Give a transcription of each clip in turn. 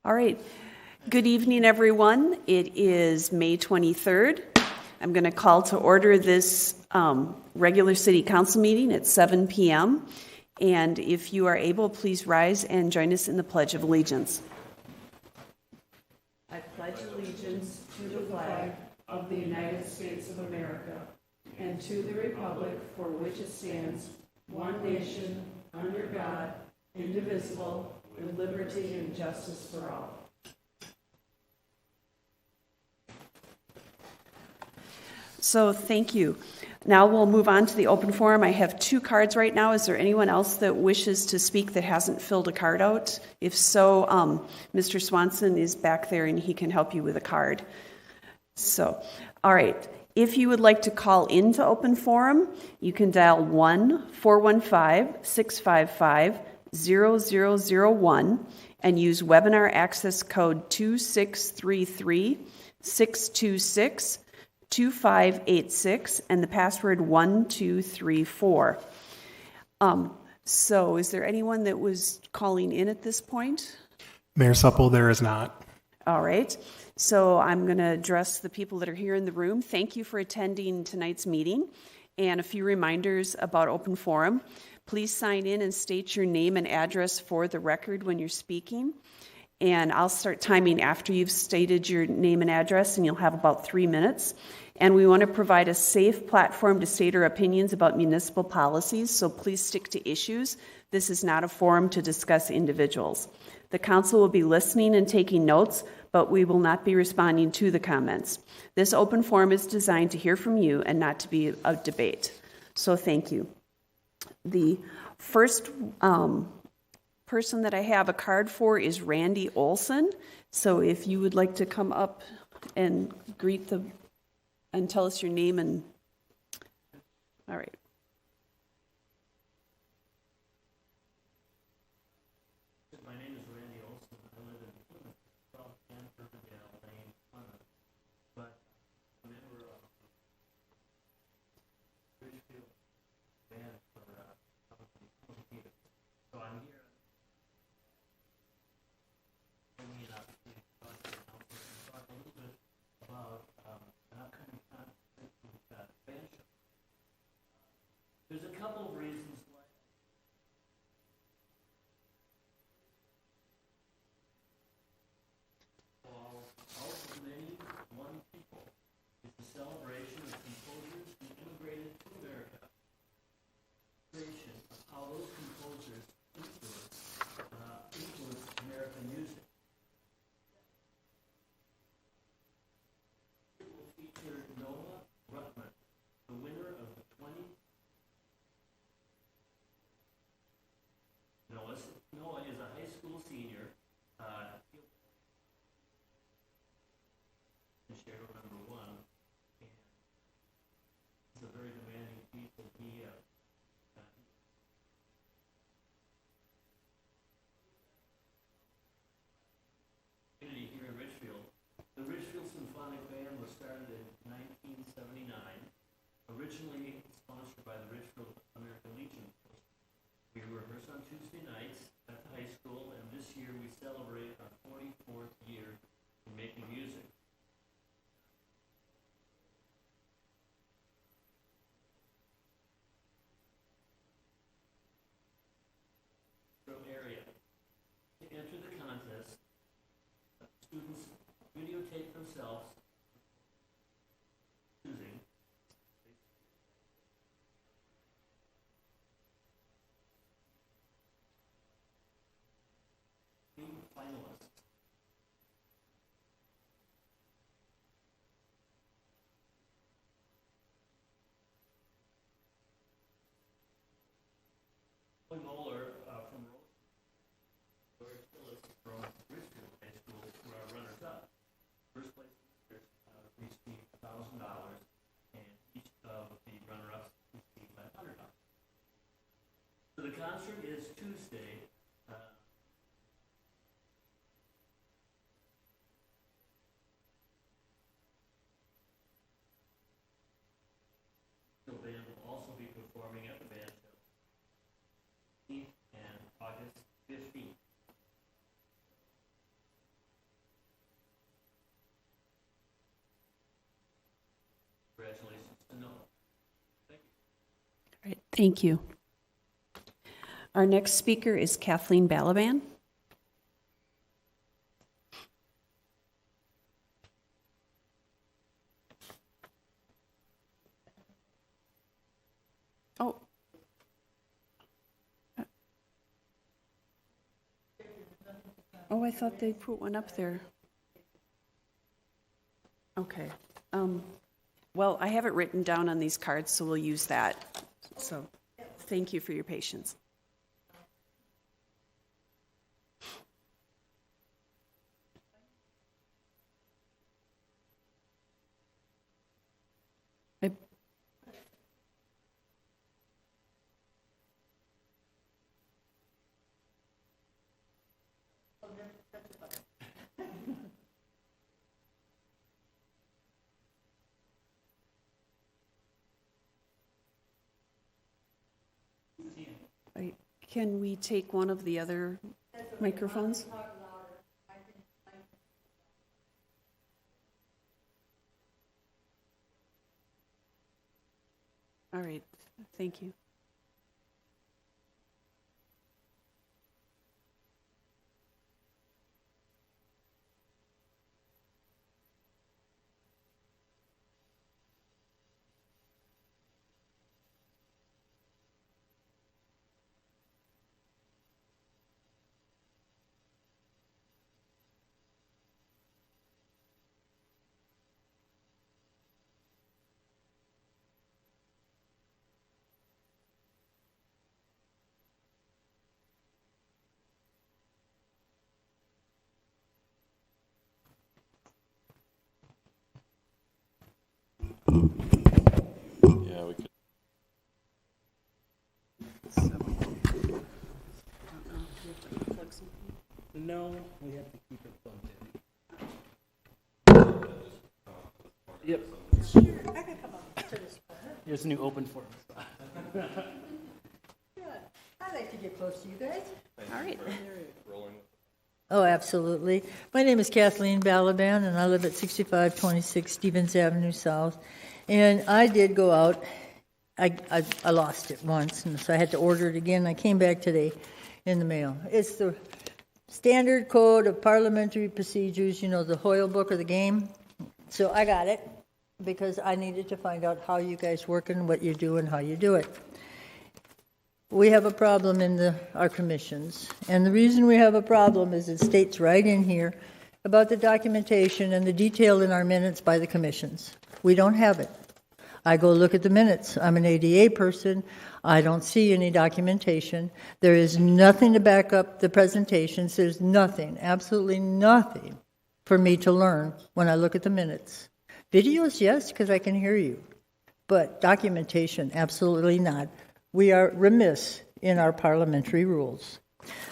All right. Good evening, everyone. It is May 23rd. I'm going to call to order this regular city council meeting at 7 p.m. And if you are able, please rise and join us in the Pledge of Allegiance. I pledge allegiance to the flag of the United States of America and to the republic for which it stands, one nation, under God, indivisible, with liberty and justice for all. So thank you. Now we'll move on to the open forum. I have 2 cards right now. Is there anyone else that wishes to speak that hasn't filled a card out? If so, Mr. Swanson is back there and he can help you with a card. So, all right. If you would like to call into open forum, you can dial 1-415-655-0001 and use webinar access code 2633-626-2586 and the password 1234. So is there anyone that was calling in at this point? Mayor Supple, there is not. All right. So I'm going to address the people that are here in the room. Thank you for attending tonight's meeting. And a few reminders about open forum. Please sign in and state your name and address for the record when you're speaking. And I'll start timing after you've stated your name and address, and you'll have about 3 minutes. And we want to provide a safe platform to state our opinions about municipal policies, so please stick to issues. This is not a forum to discuss individuals. The council will be listening and taking notes, but we will not be responding to the comments. This open forum is designed to hear from you and not to be a debate. So thank you. The first person that I have a card for is Randy Olson. So if you would like to come up and greet and tell us your name and, all right. My name is Randy Olson. I live in Plymouth, South Hanford, Lane, Plymouth. But I'm a member of Ridgefield band for so I'm here. Bringing it up to talk a little bit about an upcoming concert with band show. There's a couple of reasons why. All for many, one people is the celebration of composers who immigrated to America. Celebration of how those composers influenced American music. It will feature Noah Rutman, the winner of the 20. Noah is a high school senior. Cheryl number 1, and he's a very demanding piece of here in Ridgefield. The Ridgefield Symphonic Band was started in 1979, originally sponsored by the Ridgefield American Legion. We rehearse on Tuesday nights at the high school, and this year we celebrate our 44th year in making music. Area. To enter the contest, students videotape themselves choosing finalists. Moeller from from Ridgefield High School were our runners-up. First place received $1,000, and each of the runner-ups received $500. So the concert is Tuesday. The band will also be performing at the band show and August 15th. right, thank you. Our next speaker is Kathleen Balaban. Oh. Oh, I thought they put one up there. Okay. Well, I have it written down on these cards, so we'll use that. So thank you for your patience. I- Can we take one of the other microphones? All right, thank you. Yeah, we could. No, we have to keep it plugged in. Yep. Here's a new open forum. I like to get close to you guys. All right. Oh, absolutely. My name is Kathleen Balaban, and I live at 6526 Stevens Avenue South. And I did go out. I lost it once, and so I had to order it again. I came back today in the mail. It's the Standard Code of Parliamentary Procedures, you know, the Hoyle book of the game. So I got it because I needed to find out how you guys work and what you do and how you do it. We have a problem in our commissions, and the reason we have a problem is it states right in here about the documentation and the detail in our minutes by the commissions. We don't have it. I go look at the minutes. I'm an ADA person. I don't see any documentation. There is nothing to back up the presentations. There's nothing, absolutely nothing for me to learn when I look at the minutes. Videos, yes, because I can hear you, but documentation, absolutely not. We are remiss in our parliamentary rules.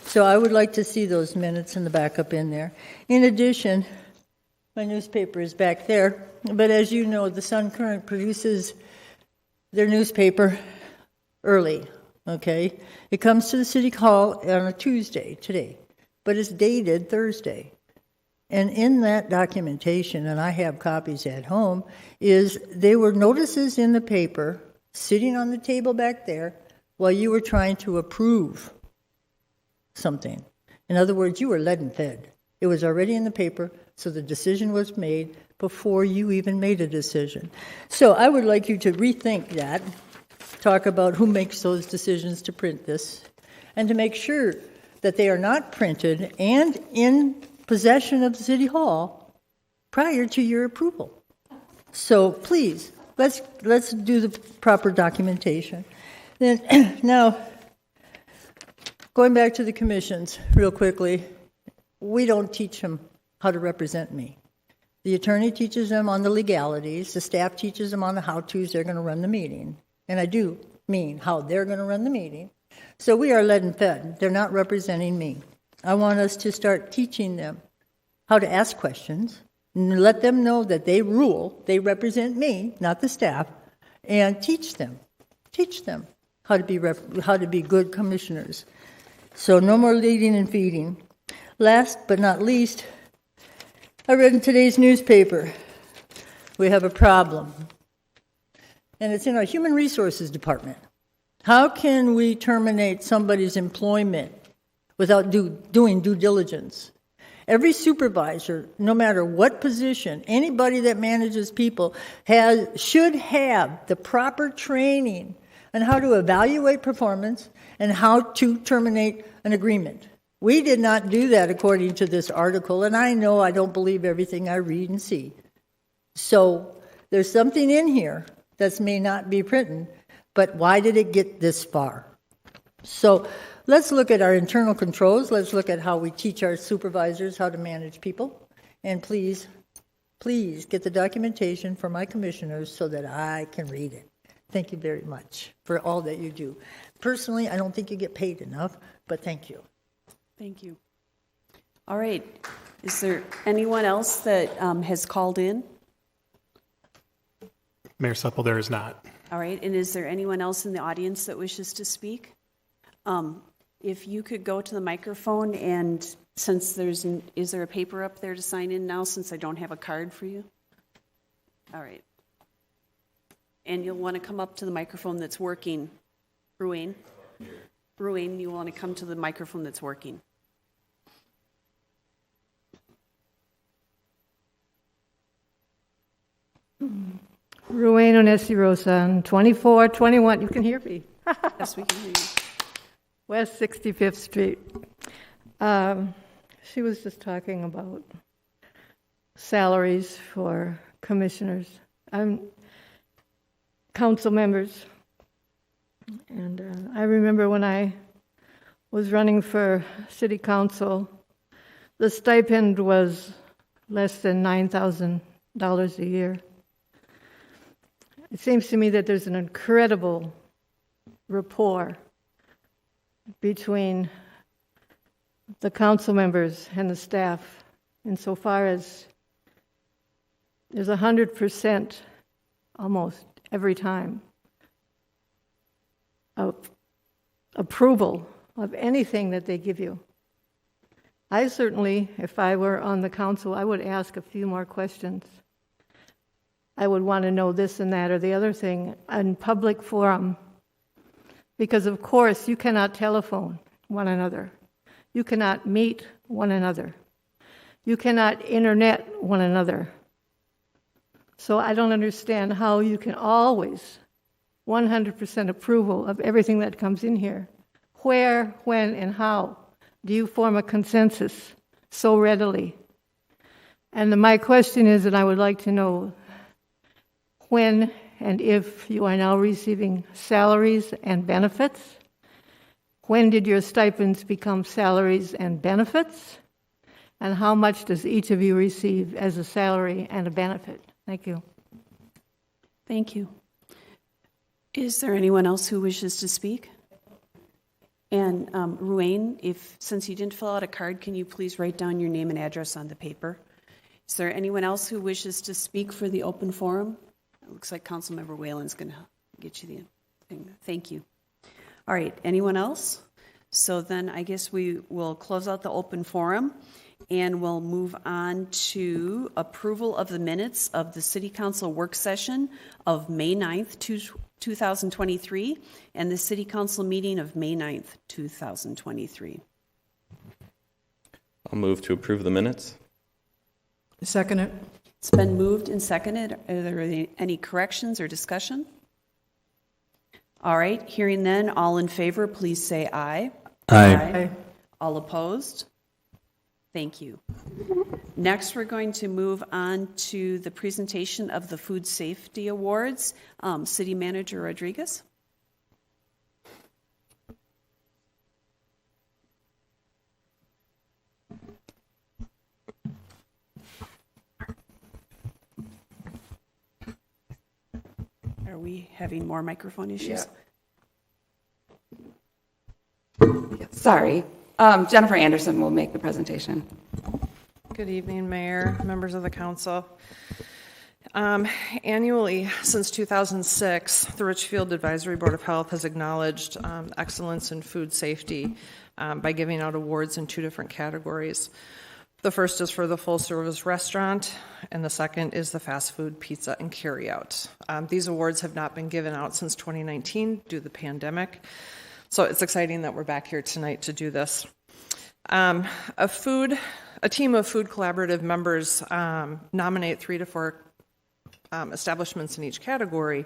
So I would like to see those minutes and the backup in there. In addition, my newspaper is back there, but as you know, the Sun Current produces their newspaper early, okay? It comes to the City Hall on a Tuesday, today, but it's dated Thursday. And in that documentation, and I have copies at home, is there were notices in the paper sitting on the table back there while you were trying to approve something. In other words, you were lead and fed. It was already in the paper, so the decision was made before you even made a decision. So I would like you to rethink that, talk about who makes those decisions to print this, and to make sure that they are not printed and in possession of the City Hall prior to your approval. So please, let's do the proper documentation. Then now, going back to the commissions real quickly, we don't teach them how to represent me. The attorney teaches them on the legalities. The staff teaches them on the how-tos they're going to run the meeting. And I do mean how they're going to run the meeting. So we are led and fed. They're not representing me. I want us to start teaching them how to ask questions, and let them know that they rule, they represent me, not the staff, and teach them how to be good commissioners. So no more leading and feeding. Last but not least, I read in today's newspaper, we have a problem. And it's in our Human Resources Department. How can we terminate somebody's employment without doing due diligence? Every supervisor, no matter what position, anybody that manages people should have the proper training on how to evaluate performance and how to terminate an agreement. We did not do that according to this article, and I know I don't believe everything I read and see. So there's something in here that may not be written, but why did it get this far? So let's look at our internal controls. Let's look at how we teach our supervisors how to manage people. And please get the documentation for my commissioners so that I can read it. Thank you very much for all that you do. Personally, I don't think you get paid enough, but thank you. Thank you. All right. Is there anyone else that has called in? Mayor Supple, there is not. All right. And is there anyone else in the audience that wishes to speak? If you could go to the microphone, and since is there a paper up there to sign in now, since I don't have a card for you? All right. And you'll want to come up to the microphone that's working. Ruane, you want to come to the microphone that's working. Ruane Onesirosa, 2421, you can hear me, Yes, we can hear you. West 65th Street. She was just talking about salaries for commissioners, council members. And I remember when I was running for city council, the stipend was less than $9,000 a year. It seems to me that there's an incredible rapport between the council members and the staff insofar as there's 100% almost every time of approval of anything that they give you. I certainly, if I were on the council, I would ask a few more questions. I would want to know this and that or the other thing in public forum, because of course you cannot telephone one another. You cannot meet one another. You cannot internet one another. So I don't understand how you can always 100% approval of everything that comes in here. Where, when, and how do you form a consensus so readily? And my question is, and I would like to know, when and if you are now receiving salaries and benefits? When did your stipends become salaries and benefits? And how much does each of you receive as a salary and a benefit? Thank you. Thank you. Is there anyone else who wishes to speak? And Ruane, since you didn't fill out a card, can you please write down your name and address on the paper? Is there anyone else who wishes to speak for the open forum? It looks like Councilmember Whalen's going to get you the thing. Thank you. All right, anyone else? So then I guess we will close out the open forum and we'll move on to approval of the minutes of the City Council work session of May 9th, 2023 and the City Council meeting of May 9th, 2023. I'll move to approve the minutes. Second it. It's been moved and seconded. Are there any corrections or discussion? All right, hearing none, all in favor, please say aye. Aye. All opposed? Thank you. Next, we're going to move on to the presentation of the Food Safety Awards. City Manager Rodriguez. Are we having more microphone issues? Sorry. Jennifer Anderson will make the presentation. Good evening, Mayor, members of the council. Annually, since 2006, the Richfield Advisory Board of Health has acknowledged excellence in food safety by giving out awards in two different categories. The first is for the full-service restaurant, and the second is the fast food, pizza, and carryout. These awards have not been given out since 2019 due to the pandemic, so it's exciting that we're back here tonight to do this. A team of food collaborative members nominate 3 to 4 establishments in each category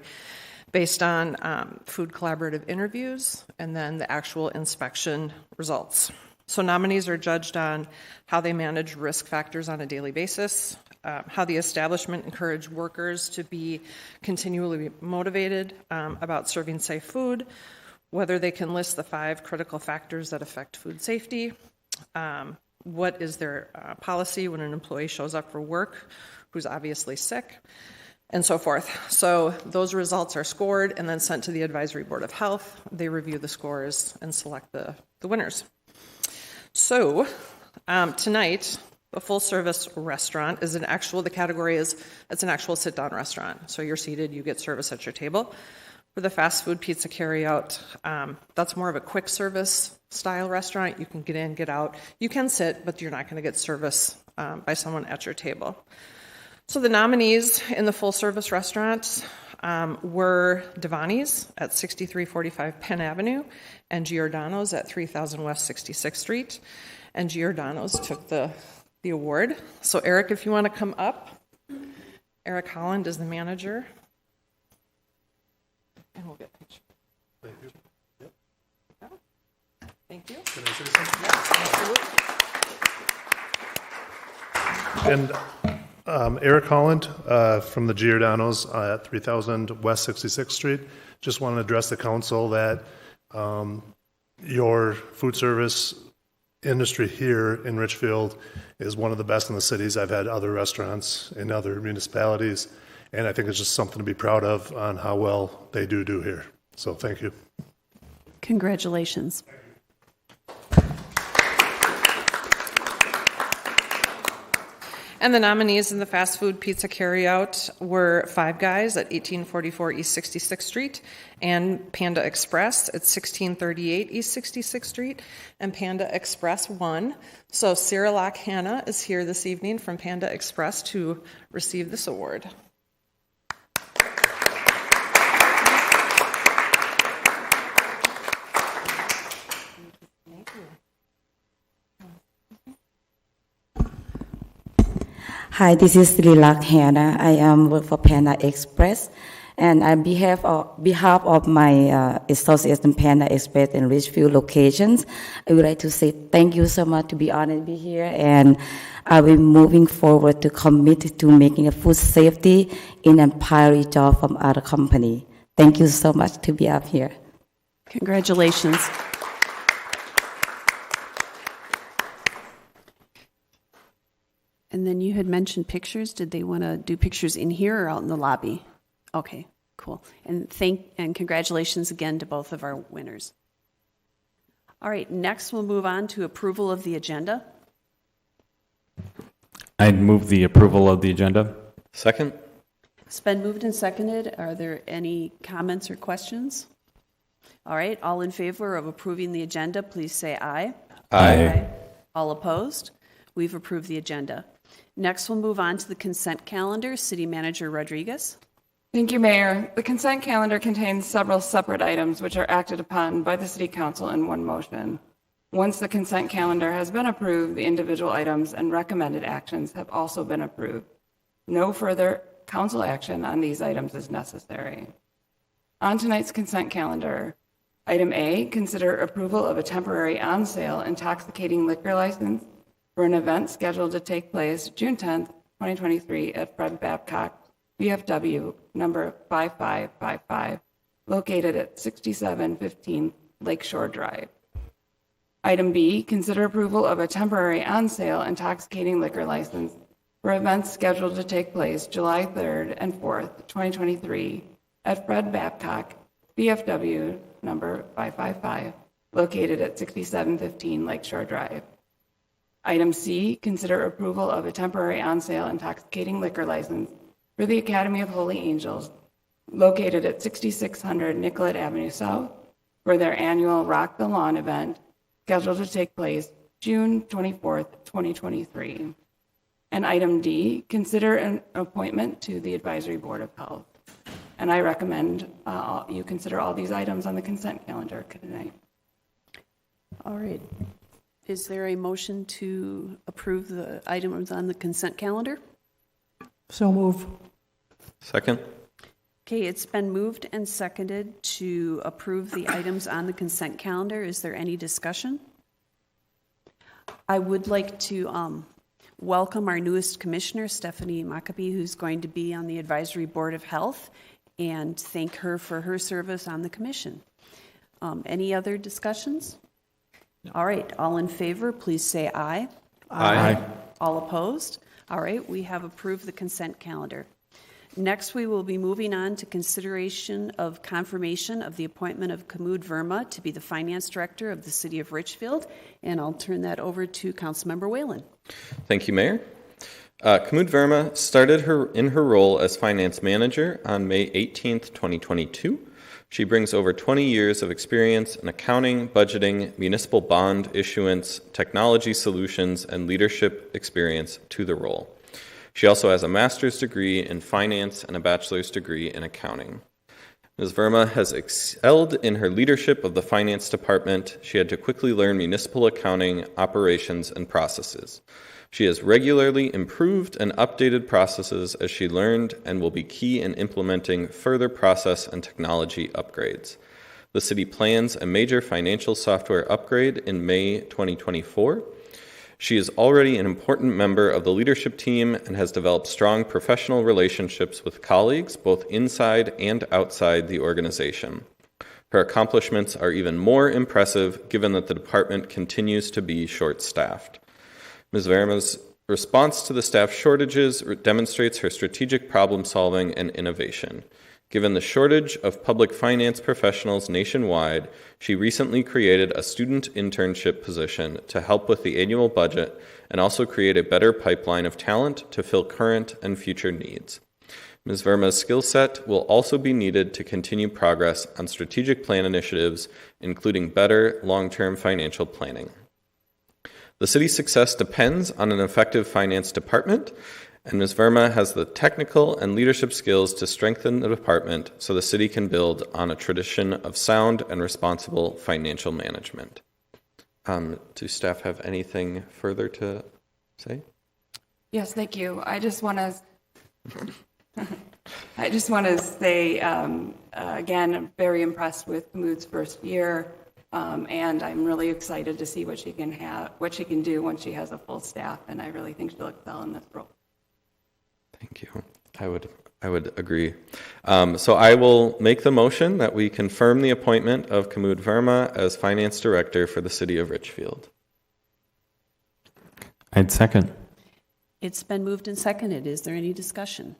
based on food collaborative interviews and then the actual inspection results. So nominees are judged on how they manage risk factors on a daily basis, how the establishment encouraged workers to be continually motivated about serving safe food, whether they can list the 5 critical factors that affect food safety, what is their policy when an employee shows up for work who's obviously sick, and so forth. So those results are scored and then sent to the Advisory Board of Health. They review the scores and select the winners. So tonight, the full-service restaurant is the category is, it's an actual sit-down restaurant. So you're seated, you get service at your table. For the fast food, pizza, carry-out, that's more of a quick service style restaurant. You can get in, get out. You can sit, but you're not going to get service by someone at your table. So the nominees in the full-service restaurants were Devani's at 6345 Penn Avenue and Giordano's at 3000 West 66th Street. And Giordano's took the award. So Eric, if you want to come up. Eric Holland is the manager. And we'll get a picture. Thank you. Yep. Thank you. Can I say something? Yes, absolutely. And Eric Holland from the Giordano's at 3000 West 66th Street. Just want to address the council that your food service industry here in Richfield is one of the best in the cities. I've had other restaurants in other municipalities, and I think it's just something to be proud of on how well they do here. So thank you. Congratulations. And the nominees in the fast food pizza carryout were Five Guys at 1844 East 66th Street and Panda Express at 1638 East 66th Street and Panda Express 1. So Sarah Lock-Hanna is here this evening from Panda Express to receive this award. Hi, this is Lilak Hannah. I work for Panda Express, and on behalf of my associates in Panda Express and Richfield locations, I would like to say thank you so much to be honored to be here, and I will be moving forward to commit to making a food safety in a priority job from other company. Thank you so much to be up here. Congratulations. And then you had mentioned pictures. Did they want to do pictures in here or out in the lobby? Okay, cool. And congratulations again to both of our winners. All right, next we'll move on to approval of the agenda. I'd move the approval of the agenda. Second? It's been moved and seconded. Are there any comments or questions? All right, all in favor of approving the agenda, please say aye. Aye. All opposed? We've approved the agenda. Next, we'll move on to the consent calendar. City Manager Rodriguez. Thank you, Mayor. The consent calendar contains several separate items which are acted upon by the City Council in one motion. Once the consent calendar has been approved, the individual items and recommended actions have also been approved. No further council action on these items is necessary. On tonight's consent calendar, item A, consider approval of a temporary on-sale intoxicating liquor license for an event scheduled to take place June 10th, 2023 at Fred Babcock, VFW, number 5555, located at 6715 Lakeshore Drive. Item B, consider approval of a temporary on-sale intoxicating liquor license for events scheduled to take place July 3rd and 4th, 2023 at Fred Babcock, VFW, number 555, located at 6715 Lakeshore Drive. Item C, consider approval of a temporary on-sale intoxicating liquor license for the Academy of Holy Angels, located at 6600 Nicollet Avenue South, for their annual Rock the Lawn event, scheduled to take place June 24th, 2023. And item D, consider an appointment to the Advisory Board of Health. And I recommend you consider all these items on the consent calendar tonight. All right. Is there a motion to approve the items on the consent calendar? So move. Second? Okay, it's been moved and seconded to approve the items on the consent calendar. Is there any discussion? I would like to welcome our newest commissioner, Stephanie Maccabee, who's going to be on the Advisory Board of Health, and thank her for her service on the commission. Any other discussions? No. All right, all in favor, please say aye. Aye. All opposed? All right, we have approved the consent calendar. Next, we will be moving on to consideration of confirmation of the appointment of Kamud Verma to be the Finance Director of the City of Richfield, and I'll turn that over to Councilmember Whalen. Thank you, Mayor. Kamud Verma started in her role as Finance Manager on May 18th, 2022. She brings over 20 years of experience in accounting, budgeting, municipal bond issuance, technology solutions, and leadership experience to the role. She also has a master's degree in finance and a bachelor's degree in accounting. Ms. Verma has excelled in her leadership of the finance department. She had to quickly learn municipal accounting, operations, and processes. She has regularly improved and updated processes as she learned and will be key in implementing further process and technology upgrades. The city plans a major financial software upgrade in May 2024. She is already an important member of the leadership team and has developed strong professional relationships with colleagues both inside and outside the organization. Her accomplishments are even more impressive given that the department continues to be short-staffed. Ms. Verma's response to the staff shortages demonstrates her strategic problem-solving and innovation. Given the shortage of public finance professionals nationwide, she recently created a student internship position to help with the annual budget and also create a better pipeline of talent to fill current and future needs. Ms. Verma's skill set will also be needed to continue progress on strategic plan initiatives, including better long-term financial planning. The city's success depends on an effective finance department, and Ms. Verma has the technical and leadership skills to strengthen the department so the city can build on a tradition of sound and responsible financial management. Do staff have anything further to say? Yes, thank you. I just want to say, again, I'm very impressed with Kamud's first year. And I'm really excited to see what she can do once she has a full staff, and I really think she'll excel in this role. Thank you. I would agree. So I will make the motion that we confirm the appointment of Kamud Verma as Finance Director for the City of Richfield. I'd second. It's been moved and seconded. Is there any discussion?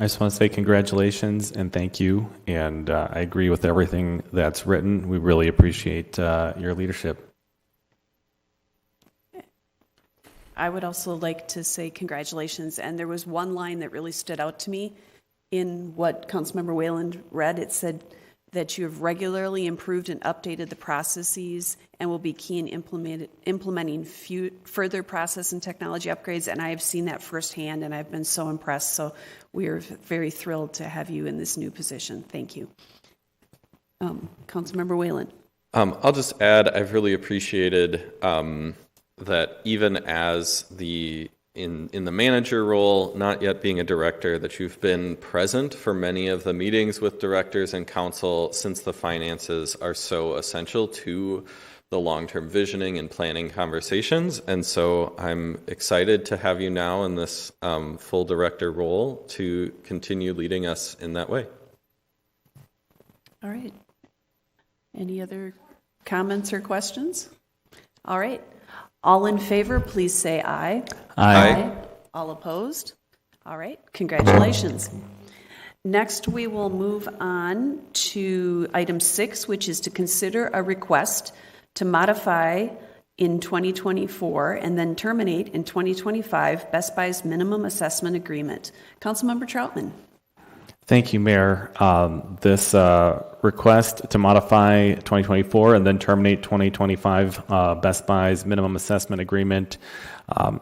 I just want to say congratulations and thank you. And I agree with everything that's written. We really appreciate your leadership. I would also like to say congratulations. And there was one line that really stood out to me in what Councilmember Whalen read. It said that you have regularly improved and updated the processes and will be key in implementing further process and technology upgrades. And I have seen that firsthand, and I've been so impressed. So we are very thrilled to have you in this new position. Thank you. Councilmember Whalen. I'll just add, I've really appreciated that even as in the manager role, not yet being a director, that you've been present for many of the meetings with directors and council, since the finances are so essential to the long-term visioning and planning conversations. And so I'm excited to have you now in this full director role to continue leading us in that way. All right. Any other comments or questions? All right. All in favor, please say aye. Aye. All opposed? All right. Congratulations. Next, we will move on to item 6, which is to consider a request to modify in 2024 and then terminate in 2025 Best Buy's minimum assessment agreement. Councilmember Troutman. Thank you, Mayor. This request to modify 2024 and then terminate 2025 Best Buy's minimum assessment agreement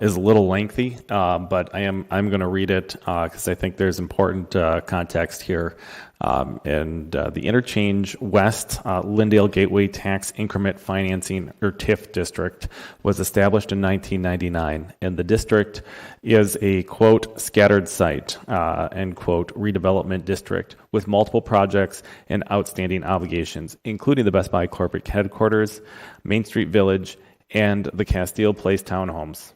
is a little lengthy, but I'm going to read it because I think there's important context here. And the Interchange West Lindale Gateway Tax Increment Financing, or TIF district, was established in 1999, and the district is a, quote, scattered site, end quote, redevelopment district with multiple projects and outstanding obligations, including the Best Buy corporate headquarters, Main Street Village, and the Castile Place townhomes.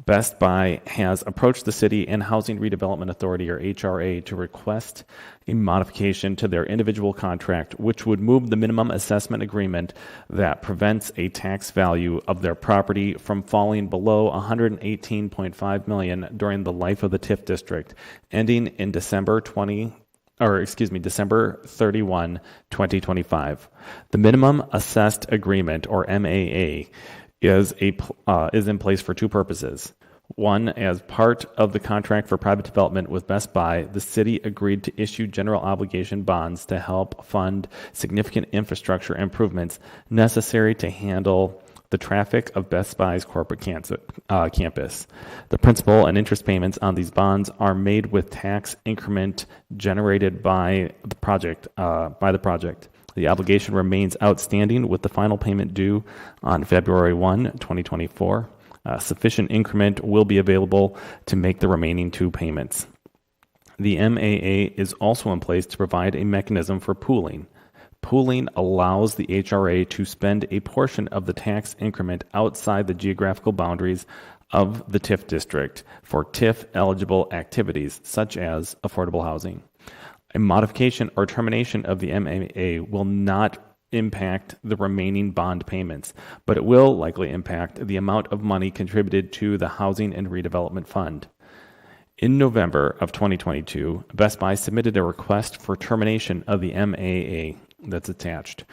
Best Buy has approached the City and Housing Redevelopment Authority, or HRA, to request a modification to their individual contract, which would move the minimum assessment agreement that prevents a tax value of their property from falling below $118.5 million during the life of the TIF district, ending in December 31, 2025. The minimum assessed agreement, or MAA, is in place for two purposes. One, as part of the contract for private development with Best Buy, the city agreed to issue general obligation bonds to help fund significant infrastructure improvements necessary to handle the traffic of Best Buy's corporate campus. The principal and interest payments on these bonds are made with tax increment generated by the project. The obligation remains outstanding with the final payment due on February 1, 2024. Sufficient increment will be available to make the remaining two payments. The MAA is also in place to provide a mechanism for pooling. Pooling allows the HRA to spend a portion of the tax increment outside the geographical boundaries of the TIF district for TIF-eligible activities, such as affordable housing. A modification or termination of the MAA will not impact the remaining bond payments, but it will likely impact the amount of money contributed to the Housing and Redevelopment Fund. In November of 2022, Best Buy submitted a request for termination of the MAA that's attached.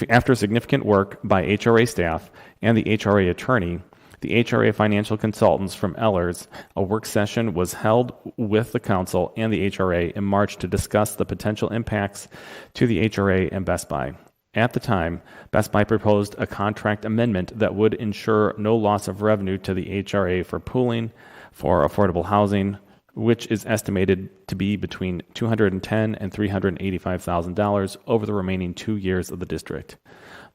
After significant work by HRA staff and the HRA attorney, the HRA financial consultants from Ellers, a work session was held with the council and the HRA in March to discuss the potential impacts to the HRA and Best Buy. At the time, Best Buy proposed a contract amendment that would ensure no loss of revenue to the HRA for pooling for affordable housing, which is estimated to be between $210,000 and $385,000 over the remaining 2 years of the district.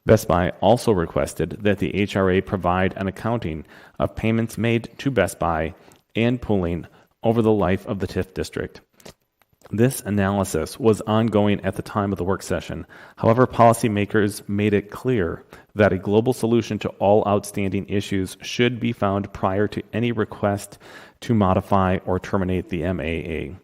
Best Buy also requested that the HRA provide an accounting of payments made to Best Buy and pooling over the life of the TIF district. This analysis was ongoing at the time of the work session. However, policymakers made it clear that a global solution to all outstanding issues should be found prior to any request to modify or terminate the MAA.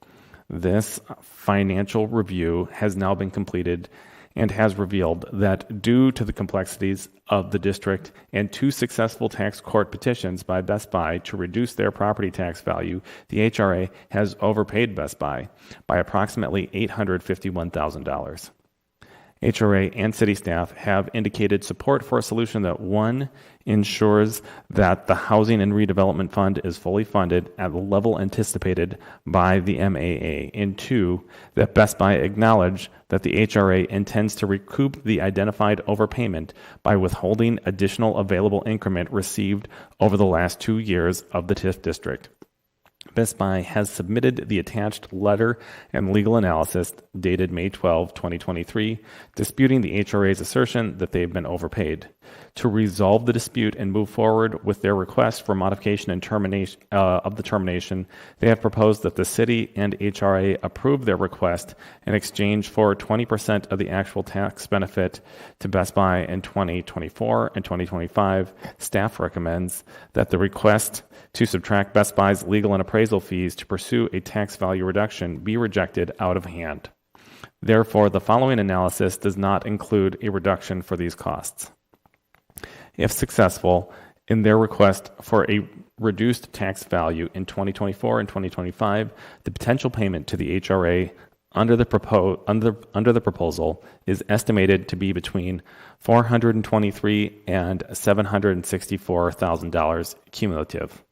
This financial review has now been completed and has revealed that due to the complexities of the district and two successful tax court petitions by Best Buy to reduce their property tax value, the HRA has overpaid Best Buy by approximately $851,000. HRA and city staff have indicated support for a solution that, one, ensures that the Housing and Redevelopment Fund is fully funded at the level anticipated by the MAA, and two, that Best Buy acknowledge that the HRA intends to recoup the identified overpayment by withholding additional available increment received over the last 2 years of the TIF district. Best Buy has submitted the attached letter and legal analysis dated May 12, 2023, disputing the HRA's assertion that they've been overpaid. To resolve the dispute and move forward with their request for modification and termination of the termination, they have proposed that the city and HRA approve their request in exchange for 20% of the actual tax benefit to Best Buy in 2024 and 2025. Staff recommends that the request to subtract Best Buy's legal and appraisal fees to pursue a tax value reduction be rejected out of hand. Therefore, the following analysis does not include a reduction for these costs. If successful in their request for a reduced tax value in 2024 and 2025, the potential payment to the HRA under the proposal is estimated to be between $423,000 and $764,000 cumulative.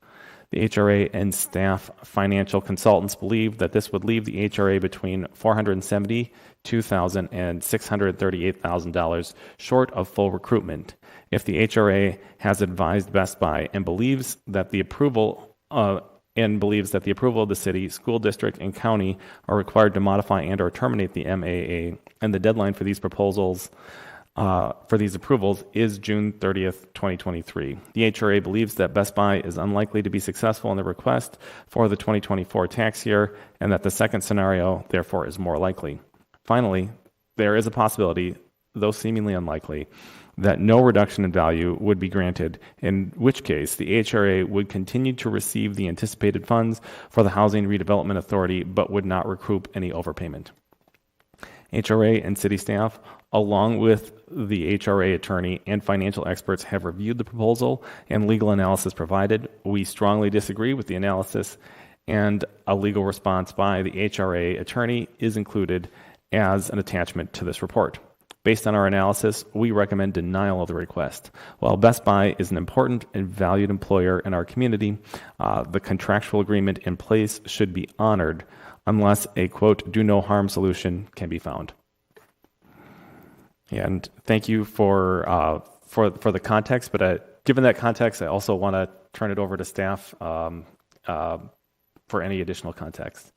The HRA and staff financial consultants believe that this would leave the HRA between $472,000 and $638,000 short of full recruitment. If the HRA has advised Best Buy and believes that the approval of the city, school district, and county are required to modify and/or terminate the MAA, and the deadline for these proposals for these approvals is June 30th, 2023. The HRA believes that Best Buy is unlikely to be successful in the request for the 2024 tax year, and that the second scenario, therefore, is more likely. Finally, there is a possibility, though seemingly unlikely, that no reduction in value would be granted, in which case the HRA would continue to receive the anticipated funds for the Housing Redevelopment Authority, but would not recoup any overpayment. HRA and city staff, along with the HRA attorney and financial experts, have reviewed the proposal and legal analysis provided. We strongly disagree with the analysis, and a legal response by the HRA attorney is included as an attachment to this report. Based on our analysis, we recommend denial of the request. While Best Buy is an important and valued employer in our community, the contractual agreement in place should be honored unless a, quote, do no harm solution can be found. And thank you for the context, but given that context, I also want to turn it over to staff for any additional context.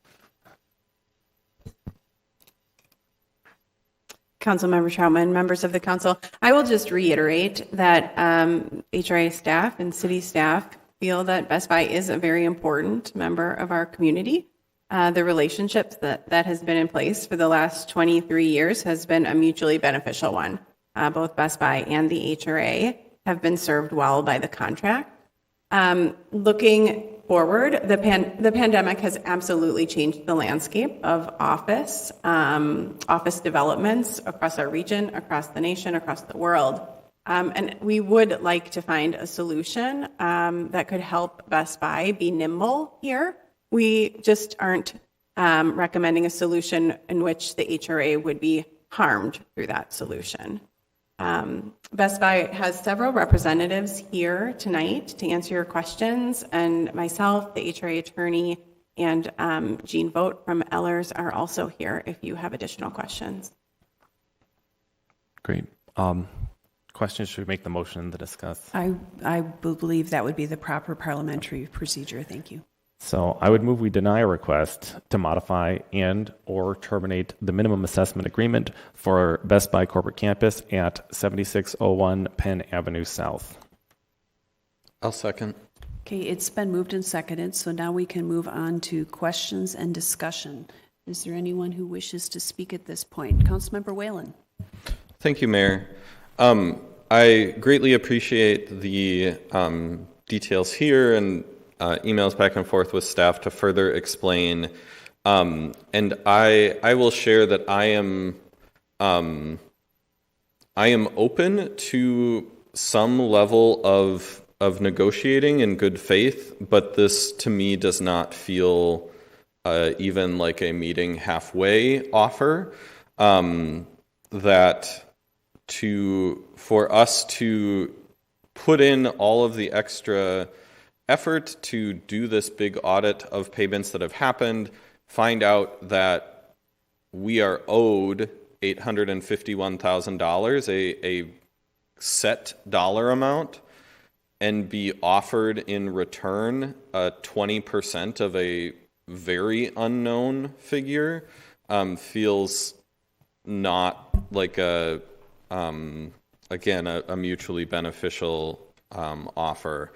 Councilmember Troutman, members of the council, I will just reiterate that HRA staff and city staff feel that Best Buy is a very important member of our community. The relationships that has been in place for the last 23 years has been a mutually beneficial one. Both Best Buy and the HRA have been served well by the contract. Looking forward, the pandemic has absolutely changed the landscape of office developments across our region, across the nation, across the world. And we would like to find a solution that could help Best Buy be nimble here. We just aren't recommending a solution in which the HRA would be harmed through that solution. Best Buy has several representatives here tonight to answer your questions, and myself, the HRA attorney, and Jean Vogt from Ellers are also here if you have additional questions. Great. Questions? Should we make the motion to discuss? I believe that would be the proper parliamentary procedure. Thank you. So I would move we deny a request to modify and or terminate the minimum assessment agreement for Best Buy Corporate Campus at 7601 Penn Avenue South. I'll second. Okay, it's been moved and seconded, so now we can move on to questions and discussion. Is there anyone who wishes to speak at this point? Councilmember Whalen. Thank you, Mayor. I greatly appreciate the details here and emails back and forth with staff to further explain. And I will share that I am open to some level of negotiating in good faith, but this to me does not feel even like a meeting halfway offer. That for us to put in all of the extra effort to do this big audit of payments that have happened, find out that we are owed $851,000, a set dollar amount, and be offered in return 20% of a very unknown figure feels not like a mutually beneficial offer.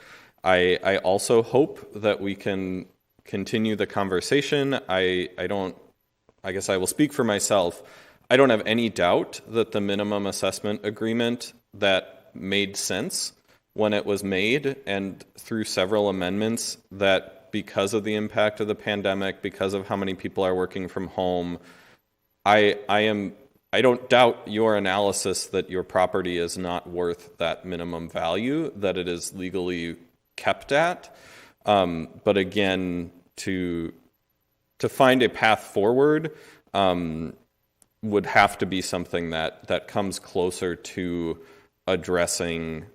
I also hope that we can continue the conversation. I guess I will speak for myself. I don't have any doubt that the minimum assessment agreement that made sense when it was made, and through several amendments, that because of the impact of the pandemic, because of how many people are working from home, I don't doubt your analysis that your property is not worth that minimum value that it is legally kept at. But again, to find a path forward would have to be something that comes closer to addressing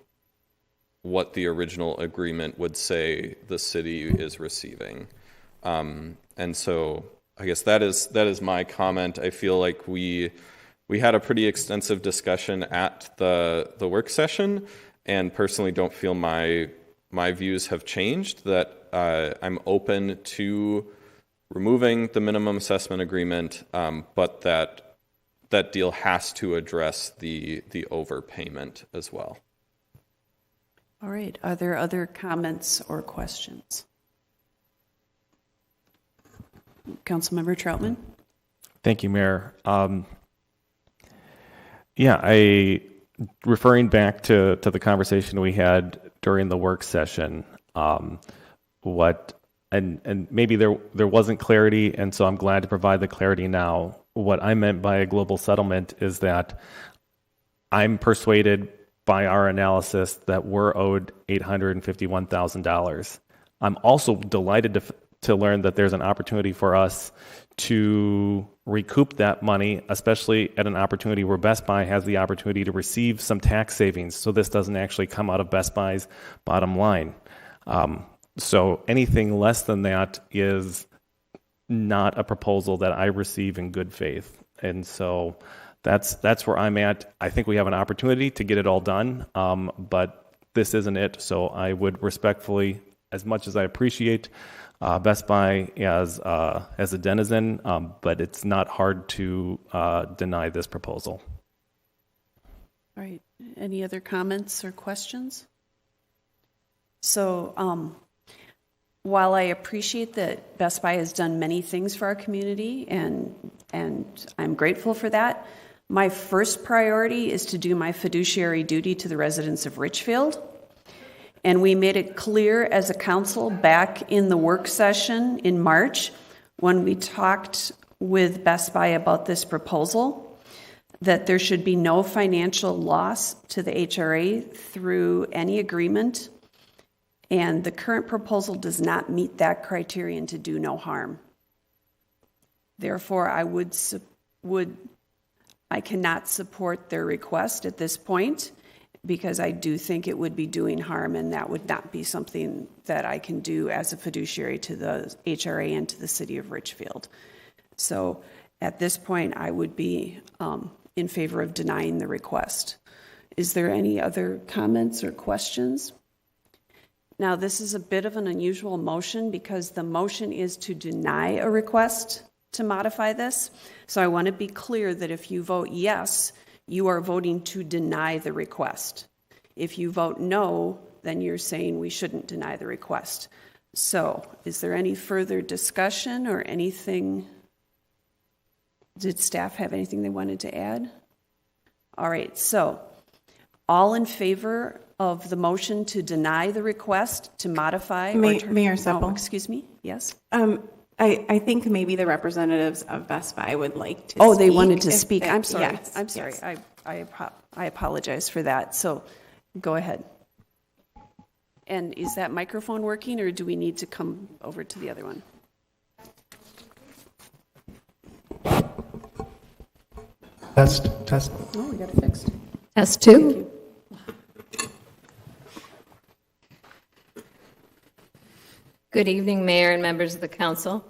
what the original agreement would say the city is receiving. And so I guess that is my comment. I feel like we had a pretty extensive discussion at the work session, and personally don't feel my views have changed, that I'm open to removing the minimum assessment agreement, but that deal has to address the overpayment as well. All right. Are there other comments or questions? Councilmember Troutman? Thank you, Mayor. Referring back to the conversation we had during the work session, and maybe there wasn't clarity, and so I'm glad to provide the clarity now. What I meant by a global settlement is that I'm persuaded by our analysis that we're owed $851,000. I'm also delighted to learn that there's an opportunity for us to recoup that money, especially at an opportunity where Best Buy has the opportunity to receive some tax savings, so this doesn't actually come out of Best Buy's bottom line. So anything less than that is not a proposal that I receive in good faith. And so that's where I'm at. I think we have an opportunity to get it all done, but this isn't it. So I would respectfully, as much as I appreciate Best Buy as a denizen, but it's not hard to deny this proposal. All right. Any other comments or questions? So while I appreciate that Best Buy has done many things for our community, and I'm grateful for that, my first priority is to do my fiduciary duty to the residents of Richfield. And we made it clear as a council back in the work session in March when we talked with Best Buy about this proposal that there should be no financial loss to the HRA through any agreement. And the current proposal does not meet that criterion to do no harm. Therefore, I cannot support their request at this point, because I do think it would be doing harm, and that would not be something that I can do as a fiduciary to the HRA and to the city of Richfield. So at this point, I would be in favor of denying the request. Is there any other comments or questions? Now, this is a bit of an unusual motion because the motion is to deny a request to modify this. So I want to be clear that if you vote yes, you are voting to deny the request. If you vote no, then you're saying we shouldn't deny the request. So is there any further discussion or anything? Did staff have anything they wanted to add? All right, so all in favor of the motion to deny the request to modify? Mayor Seppel. Oh, excuse me, yes? I think maybe the representatives of Best Buy would like to Oh, speak. they wanted to speak. I'm sorry. Yes, I'm sorry. yes. I apologize for that. So go ahead. And is that microphone working, or do we need to come over to the other one? Test. Oh, we got it fixed. S2? Good evening, Mayor and members of the council.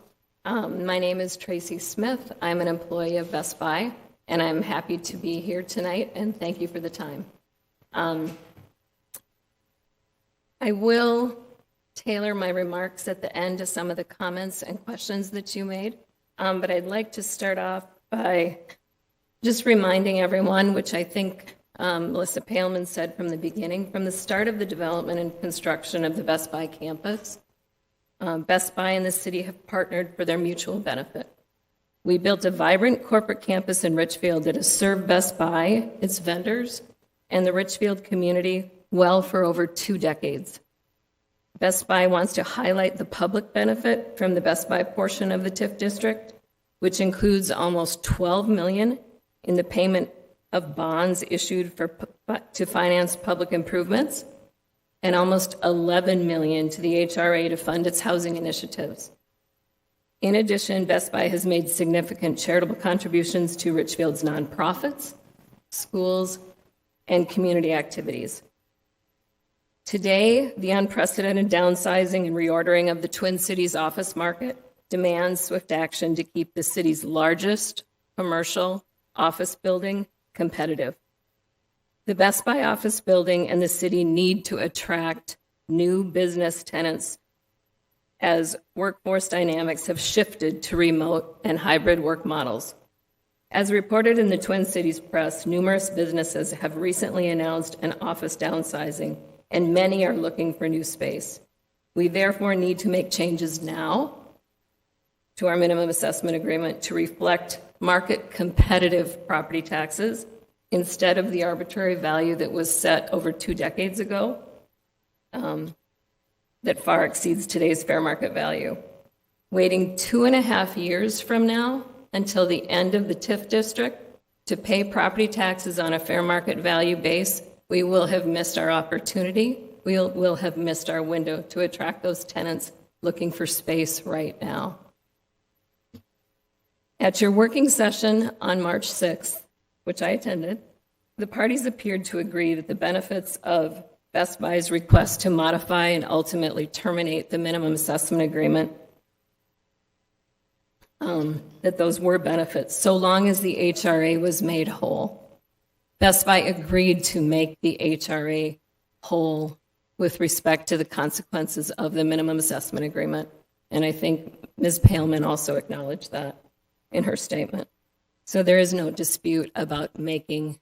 My name is Tracy Smith. I'm an employee of Best Buy, and I'm happy to be here tonight, and thank you for the time. I will tailor my remarks at the end to some of the comments and questions that you made, but I'd like to start off by just reminding everyone, which I think Melissa Paleman said from the beginning, from the start of the development and construction of the Best Buy campus, Best Buy and the city have partnered for their mutual benefit. We built a vibrant corporate campus in Richfield that has served Best Buy, its vendors, and the Richfield community well for over 2 decades. Best Buy wants to highlight the public benefit from the Best Buy portion of the TIF district, which includes almost $12 million in the payment of bonds issued to finance public improvements, and almost $11 million to the HRA to fund its housing initiatives. In addition, Best Buy has made significant charitable contributions to Richfield's nonprofits, schools, and community activities. Today, the unprecedented downsizing and reordering of the Twin Cities office market demands swift action to keep the city's largest commercial office building competitive. The Best Buy office building and the city need to attract new business tenants as workforce dynamics have shifted to remote and hybrid work models. As reported in the Twin Cities press, numerous businesses have recently announced an office downsizing, and many are looking for new space. We therefore need to make changes now to our minimum assessment agreement to reflect market competitive property taxes instead of the arbitrary value that was set over 2 decades ago that far exceeds today's fair market value. Waiting 2.5 years from now until the end of the TIF district to pay property taxes on a fair market value base, we will have missed our opportunity. We'll have missed our window to attract those tenants looking for space right now. At your working session on March 6th, which I attended, the parties appeared to agree that the benefits of Best Buy's request to modify and ultimately terminate the minimum assessment agreement, that those were benefits, so long as the HRA was made whole. Best Buy agreed to make the HRA whole with respect to the consequences of the minimum assessment agreement, and I think Ms. Paleman also acknowledged that in her statement. So there is no dispute about making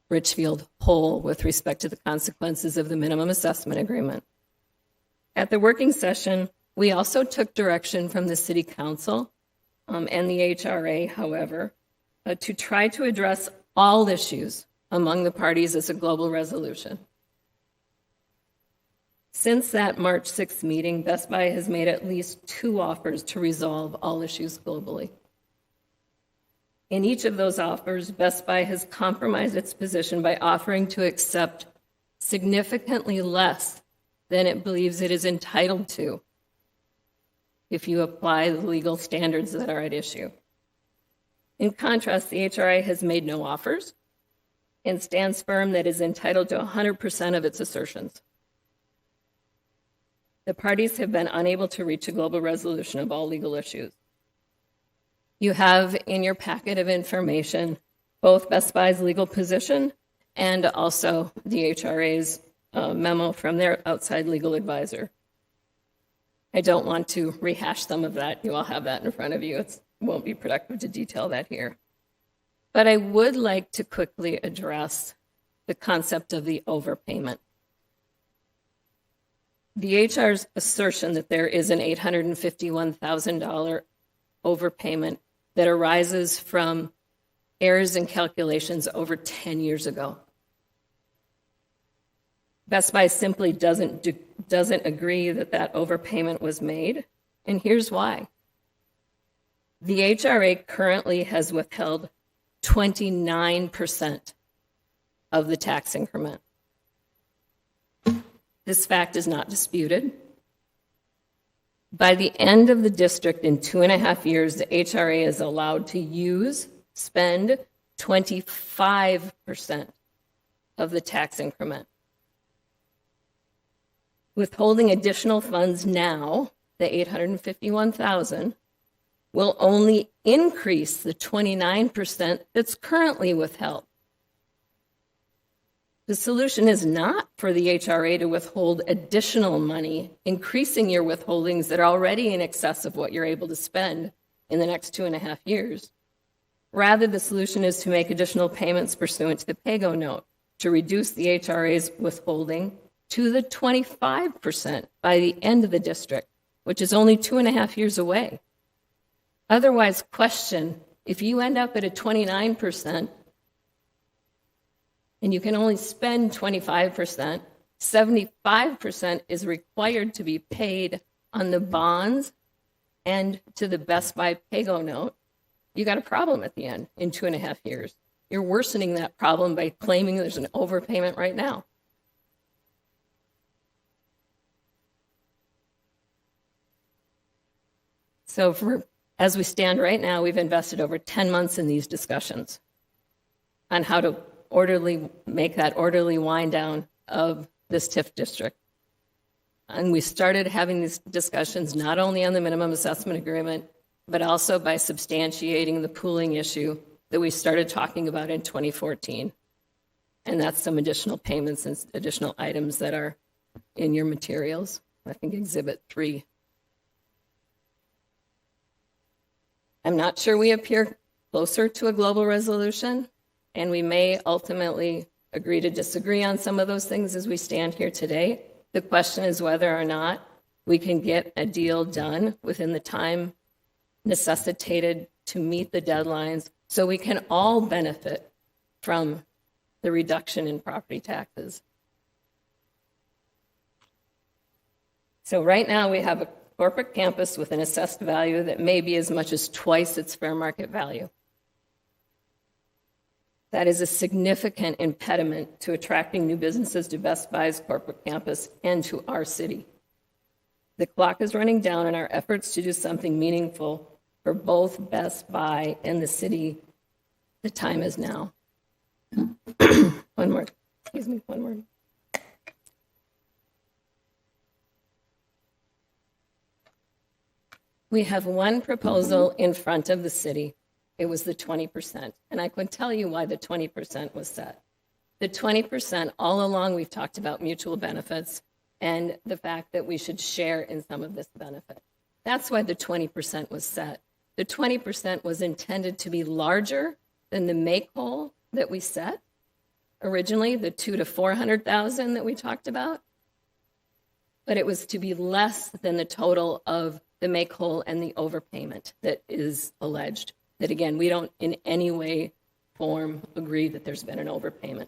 Richfield whole with respect to the consequences of the minimum assessment agreement. At the working session, we also took direction from the City Council and the HRA, however, to try to address all issues among the parties as a global resolution. Since that March 6th meeting, Best Buy has made at least 2 offers to resolve all issues globally. In each of those offers, Best Buy has compromised its position by offering to accept significantly less than it believes it is entitled to if you apply the legal standards that are at issue. In contrast, the HRA has made no offers and stands firm that it is entitled to 100% of its assertions. The parties have been unable to reach a global resolution of all legal issues. You have in your packet of information both Best Buy's legal position and also the HRA's memo from their outside legal advisor. I don't want to rehash some of that. You all have that in front of you. It won't be productive to detail that here. But I would like to quickly address the concept of the overpayment. The HR's assertion that there is an $851,000 overpayment that arises from errors in calculations over 10 years ago. Best Buy simply doesn't agree that that overpayment was made, and here's why. The HRA currently has withheld 29% of the tax increment. This fact is not disputed. By the end of the district in 2.5 years, the HRA is allowed to spend 25% of the tax increment. Withholding additional funds now, the $851,000, will only increase the 29% that's currently withheld. The solution is not for the HRA to withhold additional money, increasing your withholdings that are already in excess of what you're able to spend in the next 2.5 years. Rather, the solution is to make additional payments pursuant to the PAYGO note to reduce the HRA's withholding to the 25% by the end of the district, which is only 2.5 years away. Otherwise, question, if you end up at a 29%, and you can only spend 25%, 75% is required to be paid on the bonds and to the Best Buy PAYGO note. You got a problem at the end in 2.5 years. You're worsening that problem by claiming there's an overpayment right now. So as we stand right now, we've invested over 10 months in these discussions on how to make that orderly wind down of this TIF district. And we started having these discussions not only on the minimum assessment agreement, but also by substantiating the pooling issue that we started talking about in 2014. And that's some additional payments and additional items that are in your materials. I think Exhibit 3. I'm not sure we appear closer to a global resolution, and we may ultimately agree to disagree on some of those things as we stand here today. The question is whether or not we can get a deal done within the time necessitated to meet the deadlines so we can all benefit from the reduction in property taxes. So right now we have a corporate campus with an assessed value that may be as much as twice its fair market value. That is a significant impediment to attracting new businesses to Best Buy's corporate campus and to our city. The clock is running down in our efforts to do something meaningful for both Best Buy and the city. The time is now. One more. We have one proposal in front of the city. It was the 20%. And I could tell you why the 20% was set. The 20%, all along, we've talked about mutual benefits and the fact that we should share in some of this benefit. That's why the 20% was set. The 20% was intended to be larger than the make whole that we set originally, the 200,000 to 400,000 that we talked about. But it was to be less than the total of the make whole and the overpayment that is alleged. That again, we don't in any way, form agree that there's been an overpayment.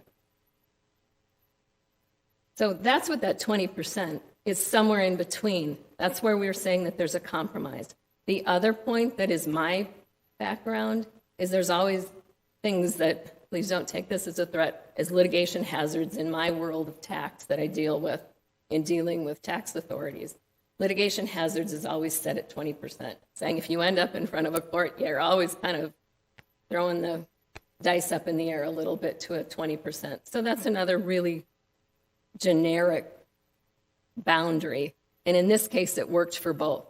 So that's what that 20% is, somewhere in between. That's where we're saying that there's a compromise. The other point that is my background is there's always things that, please don't take this as a threat, as litigation hazards in my world of tax that I deal with in dealing with tax authorities. Litigation hazards is always set at 20%, saying if you end up in front of a court, you're always kind of throwing the dice up in the air a little bit to a 20%. So that's another really generic boundary. And in this case, it worked for both.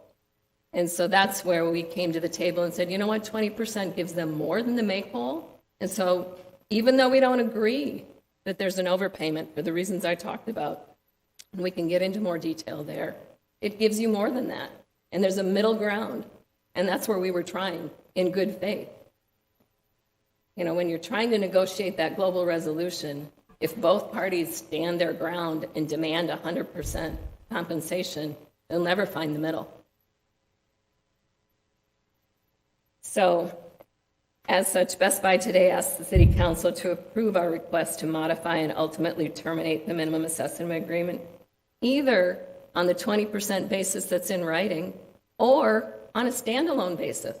And so that's where we came to the table and said, you know what, 20% gives them more than the make whole. And so even though we don't agree that there's an overpayment for the reasons I talked about, and we can get into more detail there, it gives you more than that. And there's a middle ground. And that's where we were trying in good faith. You know, when you're trying to negotiate that global resolution, if both parties stand their ground and demand 100% compensation, they'll never find the middle. So, as such, Best Buy today asks the City Council to approve our request to modify and ultimately terminate the minimum assessment agreement, either on the 20% basis that's in writing or on a standalone basis.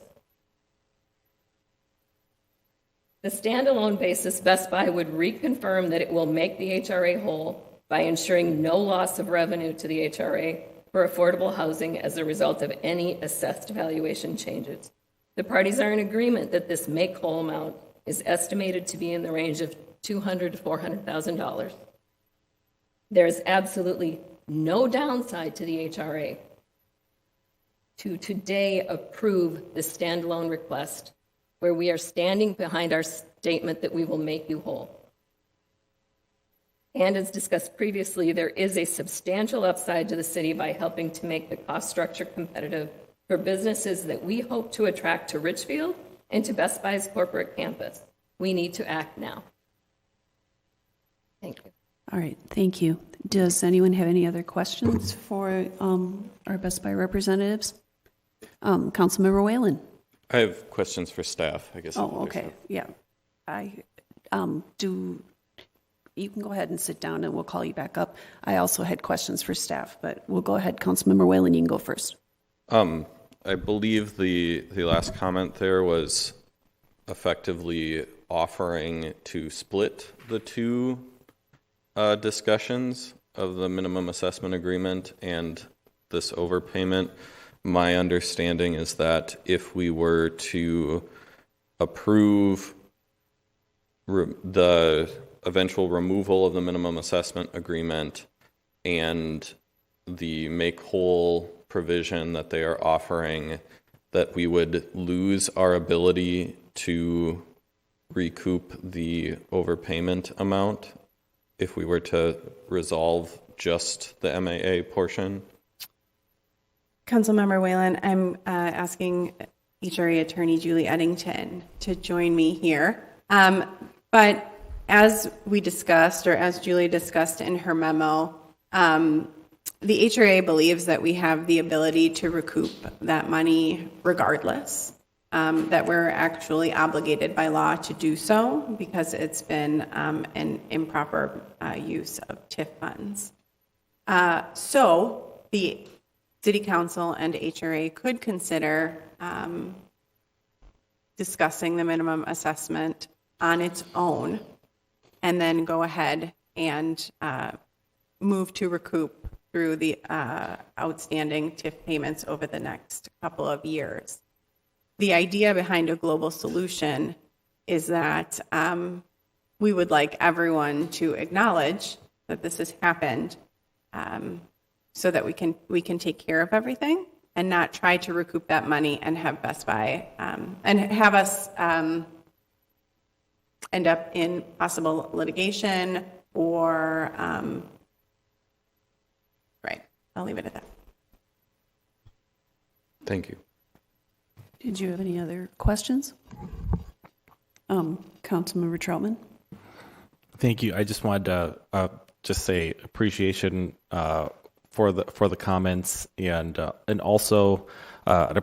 The standalone basis, Best Buy would reconfirm that it will make the HRA whole by ensuring no loss of revenue to the HRA for affordable housing as a result of any assessed valuation changes. The parties are in agreement that this make whole amount is estimated to be in the range of $200,000 to $400,000. There is absolutely no downside to the HRA to today approve the standalone request where we are standing behind our statement that we will make you whole. And as discussed previously, there is a substantial upside to the city by helping to make the cost structure competitive for businesses that we hope to attract to Richfield and to Best Buy's corporate campus. We need to act now. Thank you. All right, thank you. Does anyone have any other questions for our Best Buy representatives? Councilmember Whalen. I have questions for staff, I guess. Oh, okay, yeah. You can go ahead and sit down and we'll call you back up. I also had questions for staff, but we'll go ahead. Councilmember Whalen, you can go first. I believe the last comment there was effectively offering to split the two discussions of the minimum assessment agreement and this overpayment. My understanding is that if we were to approve the eventual removal of the minimum assessment agreement and the make whole provision that they are offering, that we would lose our ability to recoup the overpayment amount if we were to resolve just the MAA portion? Councilmember Whalen, I'm asking HRA Attorney Julie Eddington to join me here. But as we discussed, or as Julie discussed in her memo, the HRA believes that we have the ability to recoup that money regardless, that we're actually obligated by law to do so because it's been an improper use of TIF funds. So the City Council and HRA could consider discussing the minimum assessment on its own and then go ahead and move to recoup through the outstanding TIF payments over the next couple of years. The idea behind a global solution is that we would like everyone to acknowledge that this has happened, so that we can take care of everything and not try to recoup that money and have Best Buy and have us end up in possible litigation or right. I'll leave it at that. Thank you. Did you have any other questions? Councilmember Troutman? Thank you. I just wanted to just say appreciation for the comments and also an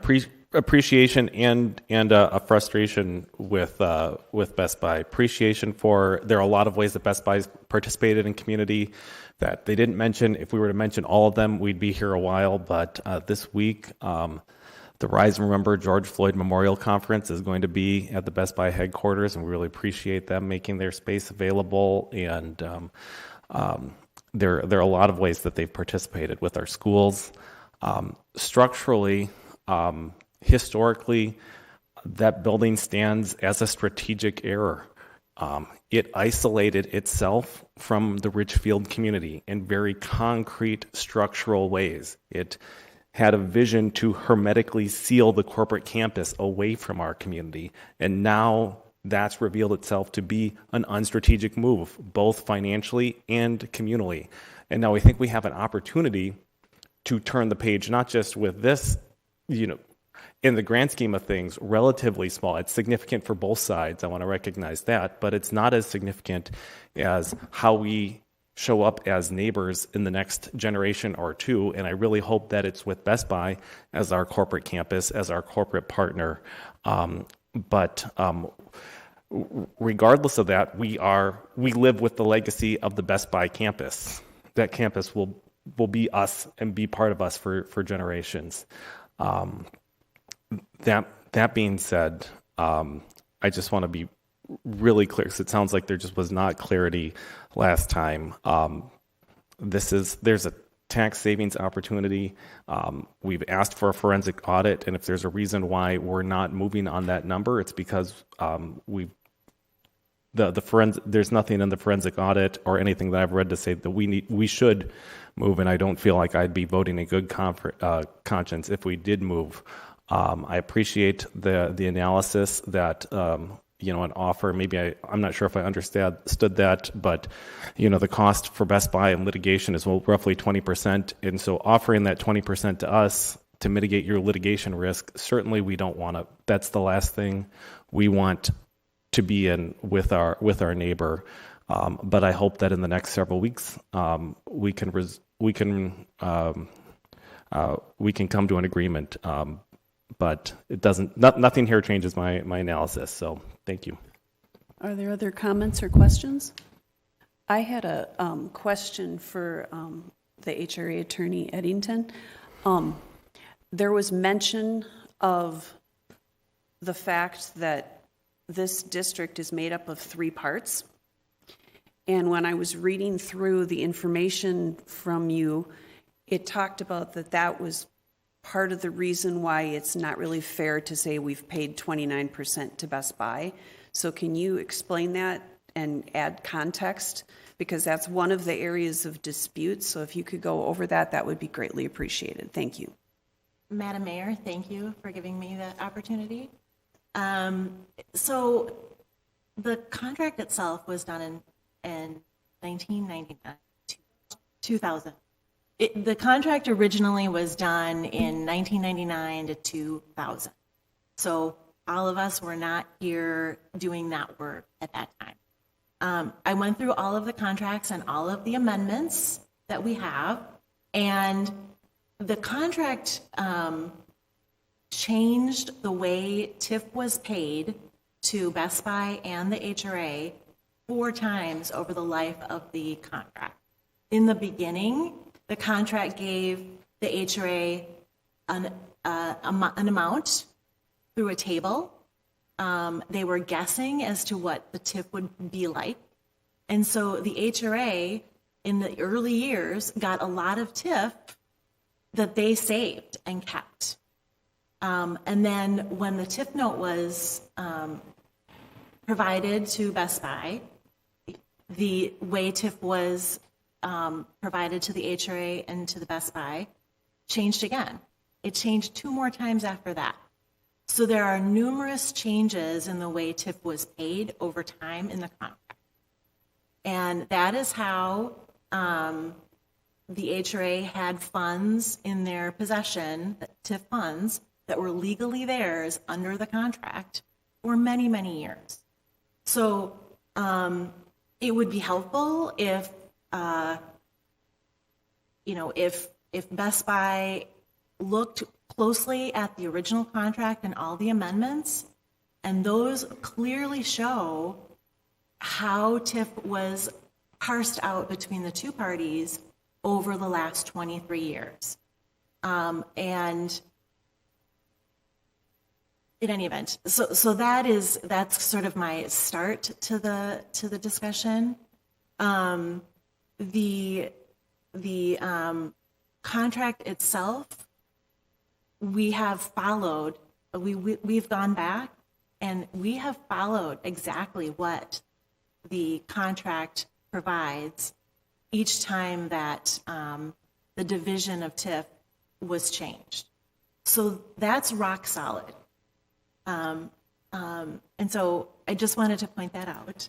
appreciation and a frustration with Best Buy. Appreciation for there are a lot of ways that Best Buy's participated in community that they didn't mention. If we were to mention all of them, we'd be here a while. But this week, the Rise and Remember George Floyd Memorial Conference is going to be at the Best Buy headquarters, and we really appreciate them making their space available. And there are a lot of ways that they've participated with our schools. Structurally, historically, that building stands as a strategic error. It isolated itself from the Richfield community in very concrete structural ways. It had a vision to hermetically seal the corporate campus away from our community, and now that's revealed itself to be an unstrategic move, both financially and communally. And now we think we have an opportunity to turn the page, not just with this, in the grand scheme of things, relatively small. It's significant for both sides. I want to recognize that, but it's not as significant as how we show up as neighbors in the next generation or two. And I really hope that it's with Best Buy as our corporate campus, as our corporate partner. But regardless of that, we live with the legacy of the Best Buy campus. That campus will be us and be part of us for generations. That being said, I just want to be really clear, because it sounds like there just was not clarity last time. There's a tax savings opportunity. We've asked for a forensic audit, and if there's a reason why we're not moving on that number, it's because there's nothing in the forensic audit or anything that I've read to say that we should move, and I don't feel like I'd be voting in good conscience if we did move. I appreciate the analysis that an offer. Maybe I'm not sure if I understood that, but the cost for Best Buy in litigation is roughly 20%, and so offering that 20% to us to mitigate your litigation risk, certainly we don't want to. That's the last thing we want to be in with our neighbor. But I hope that in the next several weeks we can come to an agreement. But it doesn't. Nothing here changes my analysis. So thank you. Are there other comments or questions? I had a question for the HRA attorney Eddington. There was mention of the fact that this district is made up of 3 parts. And when I was reading through the information from you, it talked about that was part of the reason why it's not really fair to say we've paid 29% to Best Buy. So can you explain that and add context, because that's one of the areas of dispute. So if you could go over that, that would be greatly appreciated. Thank you. Madam Mayor, thank you for giving me that opportunity. So the contract itself was done in 1999, 2000. The contract originally was done in 1999 to 2000. So all of us were not here doing that work at that time. I went through all of the contracts and all of the amendments that we have, and the contract changed the way TIF was paid to Best Buy and the HRA 4 times over the life of the contract. In the beginning, the contract gave the HRA an amount through a table. They were guessing as to what the TIF would be like. And so the HRA in the early years got a lot of TIF that they saved and kept. And then when the TIF note was provided to Best Buy, the way TIF was provided to the HRA and to the Best Buy changed again. It changed 2 more times after that. So there are numerous changes in the way TIF was paid over time in the contract. And that is how the HRA had funds in their possession, TIF funds, that were legally theirs under the contract for many, many years. So it would be helpful if, if Best Buy looked closely at the original contract and all the amendments, and those clearly show how TIF was parsed out between the 2 parties over the last 23 years. And in any event, so that's sort of my start to the discussion. The contract itself, we have followed. We've gone back and we have followed exactly what the contract provides each time that the division of TIF was changed. So that's rock solid. And so I just wanted to point that out.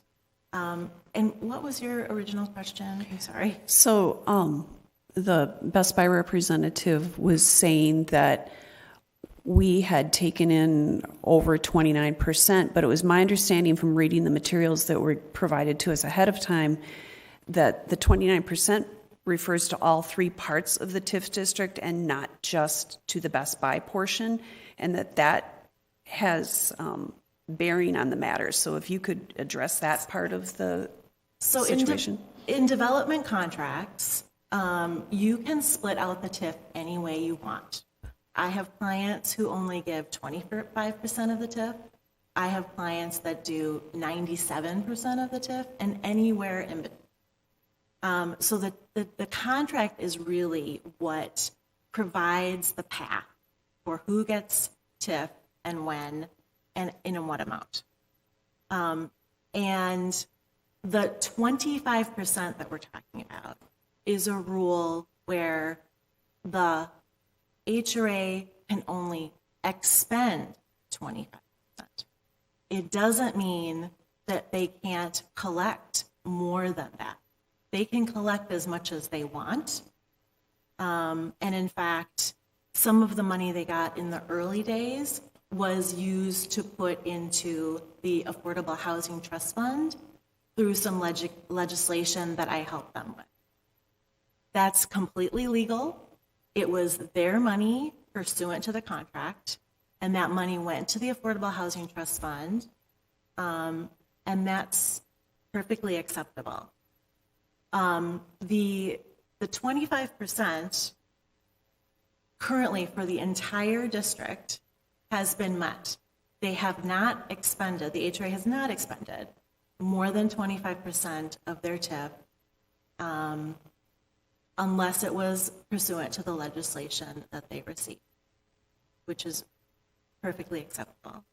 And what was your original question? I'm sorry. So the Best Buy representative was saying that we had taken in over 29%, but it was my understanding from reading the materials that were provided to us ahead of time that the 29% refers to all 3 parts of the TIF district and not just to the Best Buy portion, and that has bearing on the matter. So if you could address that part of the situation. In development contracts, you can split out the TIF any way you want. I have clients who only give 25% of the TIF. I have clients that do 97% of the TIF, and anywhere in between. So the contract is really what provides the path for who gets TIF and when and in what amount. And the 25% that we're talking about is a rule where the HRA can only expend 25%. It doesn't mean that they can't collect more than that. They can collect as much as they want. And in fact, some of the money they got in the early days was used to put into the Affordable Housing Trust Fund through some legislation that I helped them with. That's completely legal. It was their money pursuant to the contract, and that money went to the Affordable Housing Trust Fund, and that's perfectly acceptable. The 25% currently for the entire district has been met. They have not expended, the HRA has not expended more than 25% of their TIF unless it was pursuant to the legislation that they received, which is perfectly acceptable.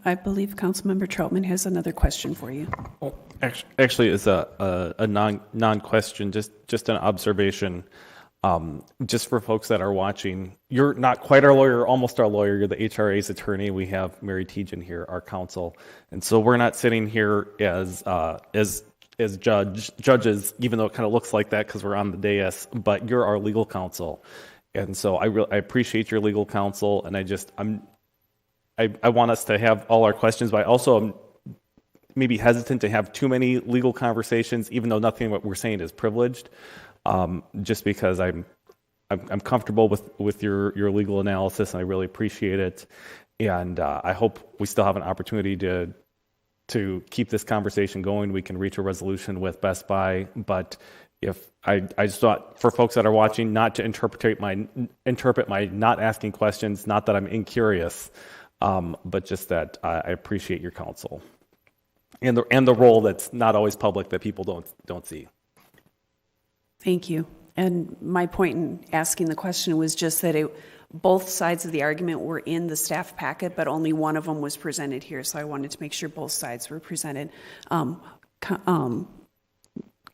I believe Councilmember Troutman has another question for you. Actually, it's a non-question, just an observation. Just for folks that are watching, you're not quite our lawyer, almost our lawyer. You're the HRA's attorney. We have Mary Tejan here, our counsel, and so we're not sitting here as judges, even though it kind of looks like that because we're on the dais. But you're our legal counsel, and so I appreciate your legal counsel, and I want us to have all our questions, but I also am maybe hesitant to have too many legal conversations, even though nothing what we're saying is privileged. Just because I'm comfortable with your legal analysis, and I really appreciate it. And I hope we still have an opportunity to keep this conversation going. We can reach a resolution with Best Buy, but if I just thought for folks that are watching, not to interpret my not asking questions, not that I'm incurious, but just that I appreciate your counsel and the role that's not always public that people don't see. Thank you. And my point in asking the question was just that both sides of the argument were in the staff packet, but only one of them was presented here. So I wanted to make sure both sides were presented.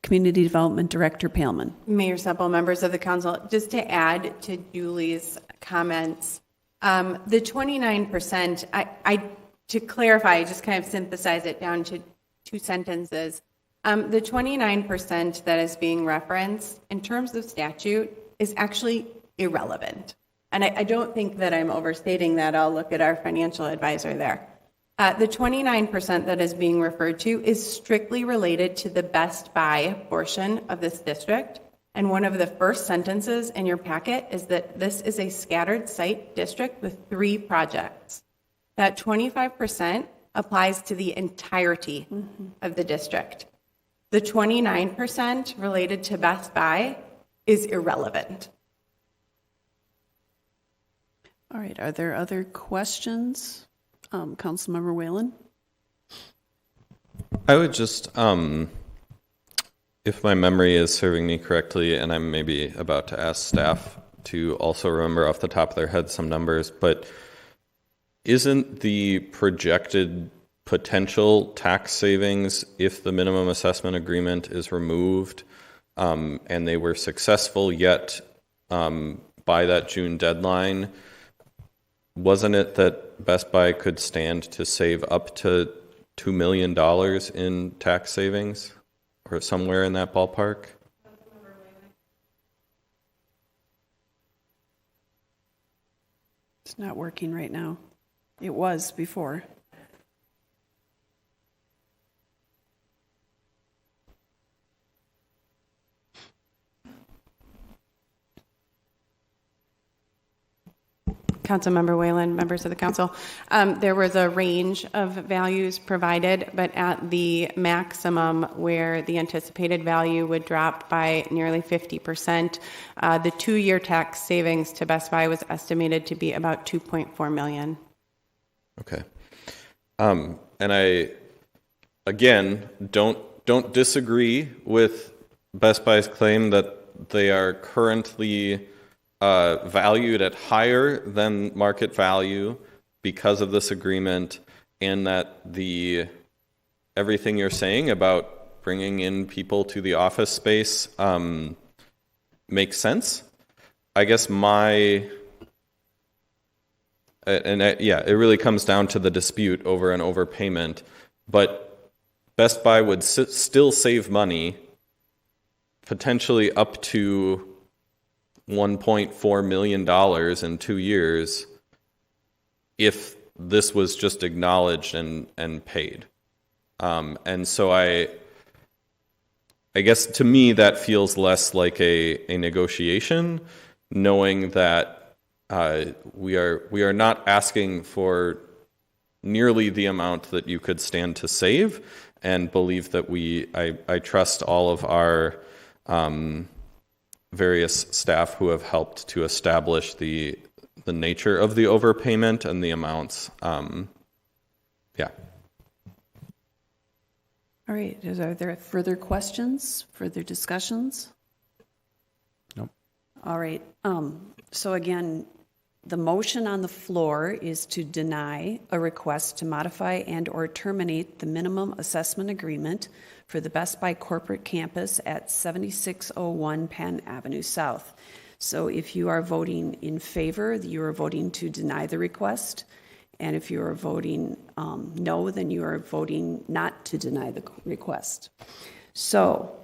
Community Development Director Palman. Mayor Sepple, members of the council, just to add to Julie's comments, the 29%, to clarify, I just kind of synthesize it down to two sentences. The 29% that is being referenced in terms of statute is actually irrelevant. And I don't think that I'm overstating that. I'll look at our financial advisor there. The 29% that is being referred to is strictly related to the Best Buy portion of this district. And one of the first sentences in your packet is that this is a scattered site district with 3 projects. That 25% applies to the entirety of the district. The 29% related to Best Buy is irrelevant. All right. Are there other questions? Councilmember Whalen? I would just, if my memory is serving me correctly, and I'm maybe about to ask staff to also remember off the top of their head some numbers, but isn't the projected potential tax savings if the minimum assessment agreement is removed and they were successful yet by that June deadline, wasn't it that Best Buy could stand to save up to $2 million in tax savings or somewhere in that ballpark? It's not working right now. It was before. Councilmember Whalen, members of the council, there was a range of values provided, but at the maximum where the anticipated value would drop by nearly 50%, the 2-year tax savings to Best Buy was estimated to be about $2.4 million. Okay. And I, again, don't disagree with Best Buy's claim that they are currently valued at higher than market value because of this agreement, and that everything you're saying about bringing in people to the office space makes sense. I guess it really comes down to the dispute over an overpayment, but Best Buy would still save money, potentially up to $1.4 million in 2 years if this was just acknowledged and paid. And so I guess to me that feels less like a negotiation, knowing that we are not asking for nearly the amount that you could stand to save, and believe that I trust all of our various staff who have helped to establish the nature of the overpayment and the amounts. Yeah. All right. Are there further questions, further discussions? Nope. All right. So again, The motion on the floor is to deny a request to modify and/or terminate the minimum assessment agreement for the Best Buy corporate campus at 7601 Penn Avenue South. So if you are voting in favor, you are voting to deny the request. And if you are voting no, then you are voting not to deny the request. So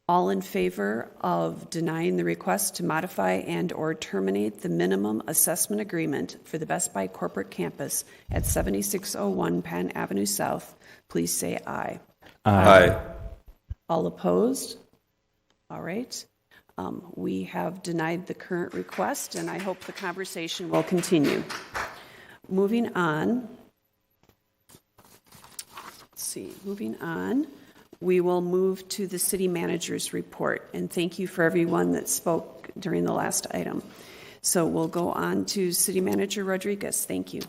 all in favor of denying the request to modify and/or terminate the minimum assessment agreement for the Best Buy corporate campus at 7601 Penn Avenue South, please say aye. Aye. All opposed? All right. We have denied the current request, and I hope the conversation will continue. Moving on. Let's see. Moving on. We will move to the city manager's report, and thank you for everyone that spoke during the last item. So we'll go on to City Manager Rodriguez. Thank you.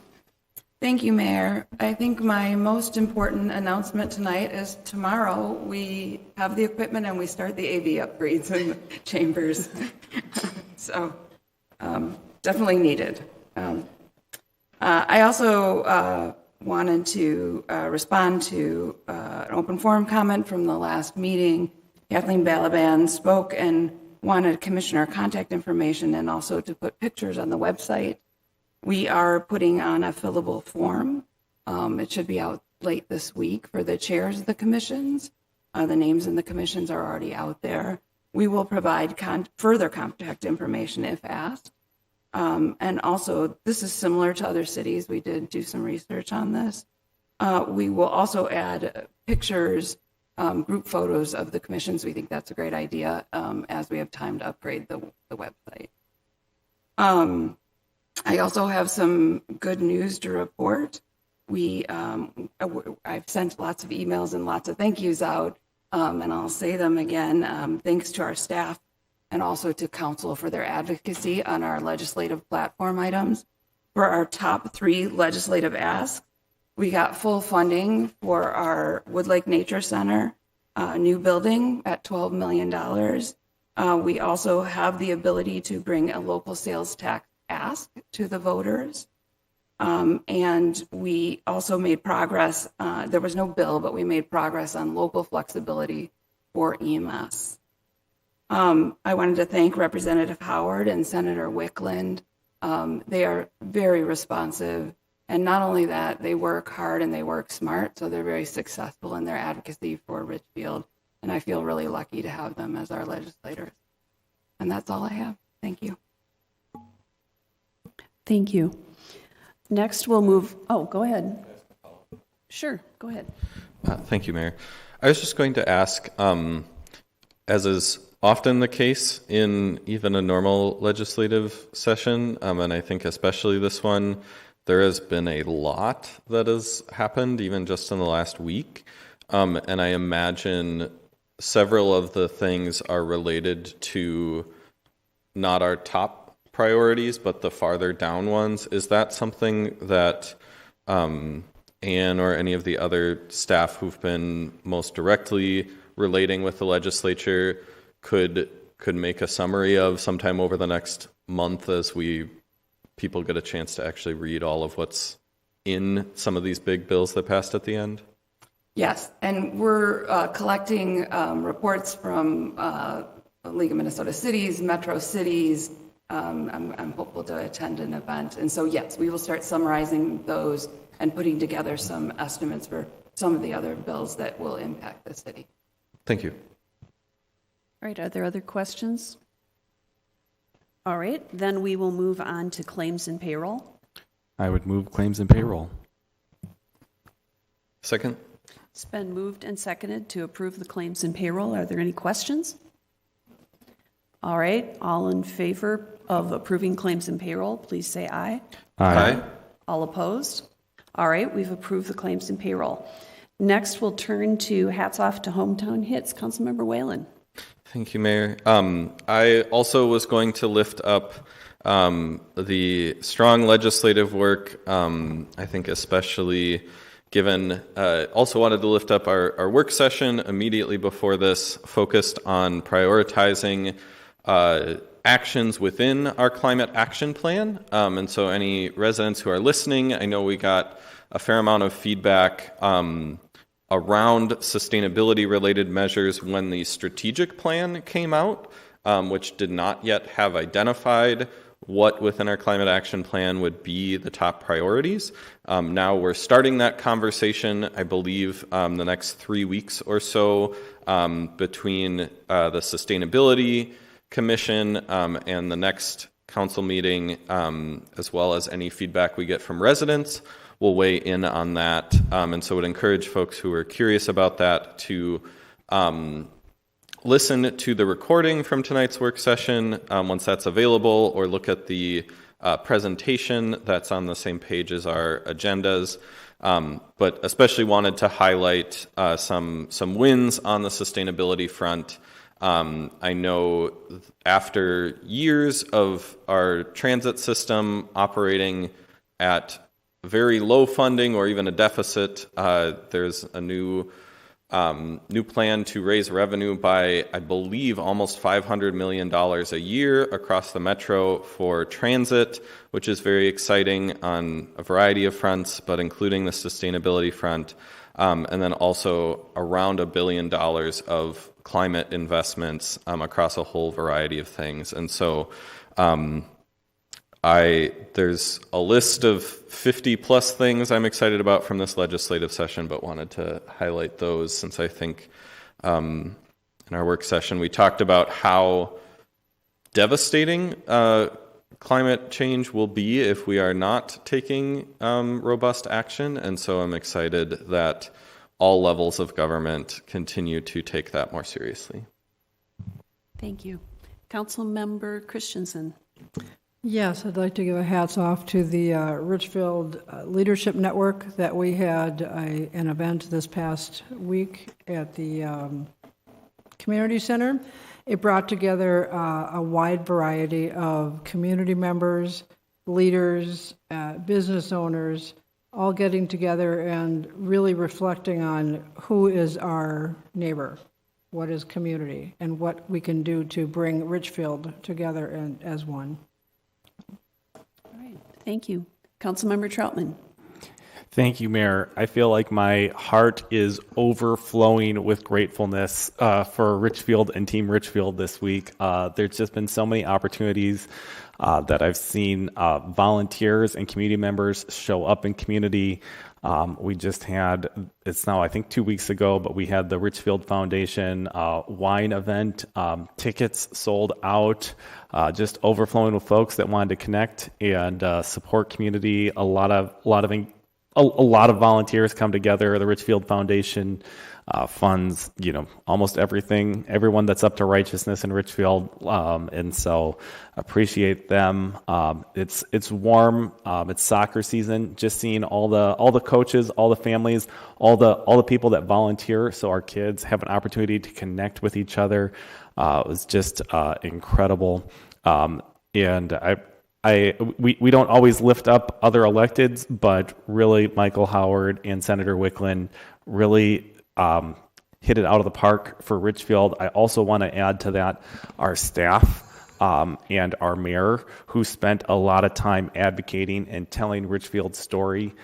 Thank you, Mayor. I think my most important announcement tonight is tomorrow we have the equipment and we start the AV upgrades in the chambers. So definitely needed. I also wanted to respond to an open forum comment from the last meeting. Kathleen Balaban spoke and wanted commissioner contact information and also to put pictures on the website. We are putting on a fillable form. It should be out late this week for the chairs of the commissions. The names in the commissions are already out there. We will provide further contact information if asked. And also, this is similar to other cities. We did do some research on this. We will also add pictures, group photos of the commissions. We think that's a great idea as we have time to upgrade the website. I also have some good news to report. I've sent lots of emails and lots of thank yous out, and I'll say them again. Thanks to our staff and also to council for their advocacy on our legislative platform items. For our top 3 legislative asks, we got full funding for our Woodlake Nature Center new building at $12 million. We also have the ability to bring a local sales tax ask to the voters. And we also made progress. There was no bill, but we made progress on local flexibility for EMS. I wanted to thank Representative Howard and Senator Wickland. They are very responsive. And not only that, they work hard and they work smart. So they're very successful in their advocacy for Richfield. And I feel really lucky to have them as our legislators. And that's all I have. Thank you. Thank you. Next, we'll move. Oh, go ahead. Sure, go ahead. Thank you, Mayor. I was just going to ask, as is often the case in even a normal legislative session, and I think especially this one, there has been a lot that has happened even just in the last week. And I imagine several of the things are related to not our top priorities, but the farther down ones. Is that something that Anne or any of the other staff who've been most directly relating with the legislature could make a summary of sometime over the next month as people get a chance to actually read all of what's in some of these big bills that passed at the end? Yes, and we're collecting reports from the League of Minnesota Cities, Metro Cities. I'm hopeful to attend an event. And so, yes, we will start summarizing those and putting together some estimates for some of the other bills that will impact the city. Thank you. All right, are there other questions? All right, then we will move on to claims and payroll. I would move claims and payroll. Second. It's been moved and seconded to approve the claims and payroll. Are there any questions? All right, all in favor of approving claims and payroll, please say aye. Aye. All opposed? All right, we've approved the claims and payroll. Next, we'll turn to hats off to hometown hits. Councilmember Whalen. Thank you, Mayor. I also was going to lift up the strong legislative work, I think especially given, also wanted to lift up our work session immediately before this, focused on prioritizing actions within our climate action plan. And so any residents who are listening, I know we got a fair amount of feedback around sustainability-related measures when the strategic plan came out, which did not yet have identified what within our climate action plan would be the top priorities. Now we're starting that conversation, I believe, the next 3 weeks or so between the Sustainability Commission and the next council meeting, as well as any feedback we get from residents. We'll weigh in on that. And so I would encourage folks who are curious about that to listen to the recording from tonight's work session once that's available, or look at the presentation that's on the same page as our agendas. But especially wanted to highlight some wins on the sustainability front. I know after years of our transit system operating at very low funding or even a deficit, there's a new plan to raise revenue by, I believe, almost $500 million a year across the metro for transit, which is very exciting on a variety of fronts, but including the sustainability front. And then also around $1 billion of climate investments across a whole variety of things. And so there's a list of 50 plus things I'm excited about from this legislative session, but wanted to highlight those since I think in our work session we talked about how devastating climate change will be if we are not taking robust action. And so I'm excited that all levels of government continue to take that more seriously. Thank you. Councilmember Christensen. Yes, I'd like to give a hats off to the Richfield Leadership Network that we had an event this past week at the community center. It brought together a wide variety of community members, leaders, business owners, all getting together and really reflecting on who is our neighbor, what is community, and what we can do to bring Richfield together and as one. All right, thank you. Councilmember Troutman. Thank you, Mayor. I feel like my heart is overflowing with gratefulness for Richfield and Team Richfield this week. There's just been so many opportunities that I've seen volunteers and community members show up in community. We just had, it's now I think 2 weeks ago, but we had the Richfield Foundation wine event. Tickets sold out, just overflowing with folks that wanted to connect and support community. A lot of volunteers come together. The Richfield Foundation funds, almost everything, everyone that's up to righteousness in Richfield, and so appreciate them. It's warm. It's soccer season. Just seeing all the coaches, all the families, all the people that volunteer, so our kids have an opportunity to connect with each other. It was just incredible, and we don't always lift up other electeds, but really Michael Howard and Senator Wicklund really hit it out of the park for Richfield. I also want to add to that our staff and our mayor, who spent a lot of time advocating and telling Richfield's story,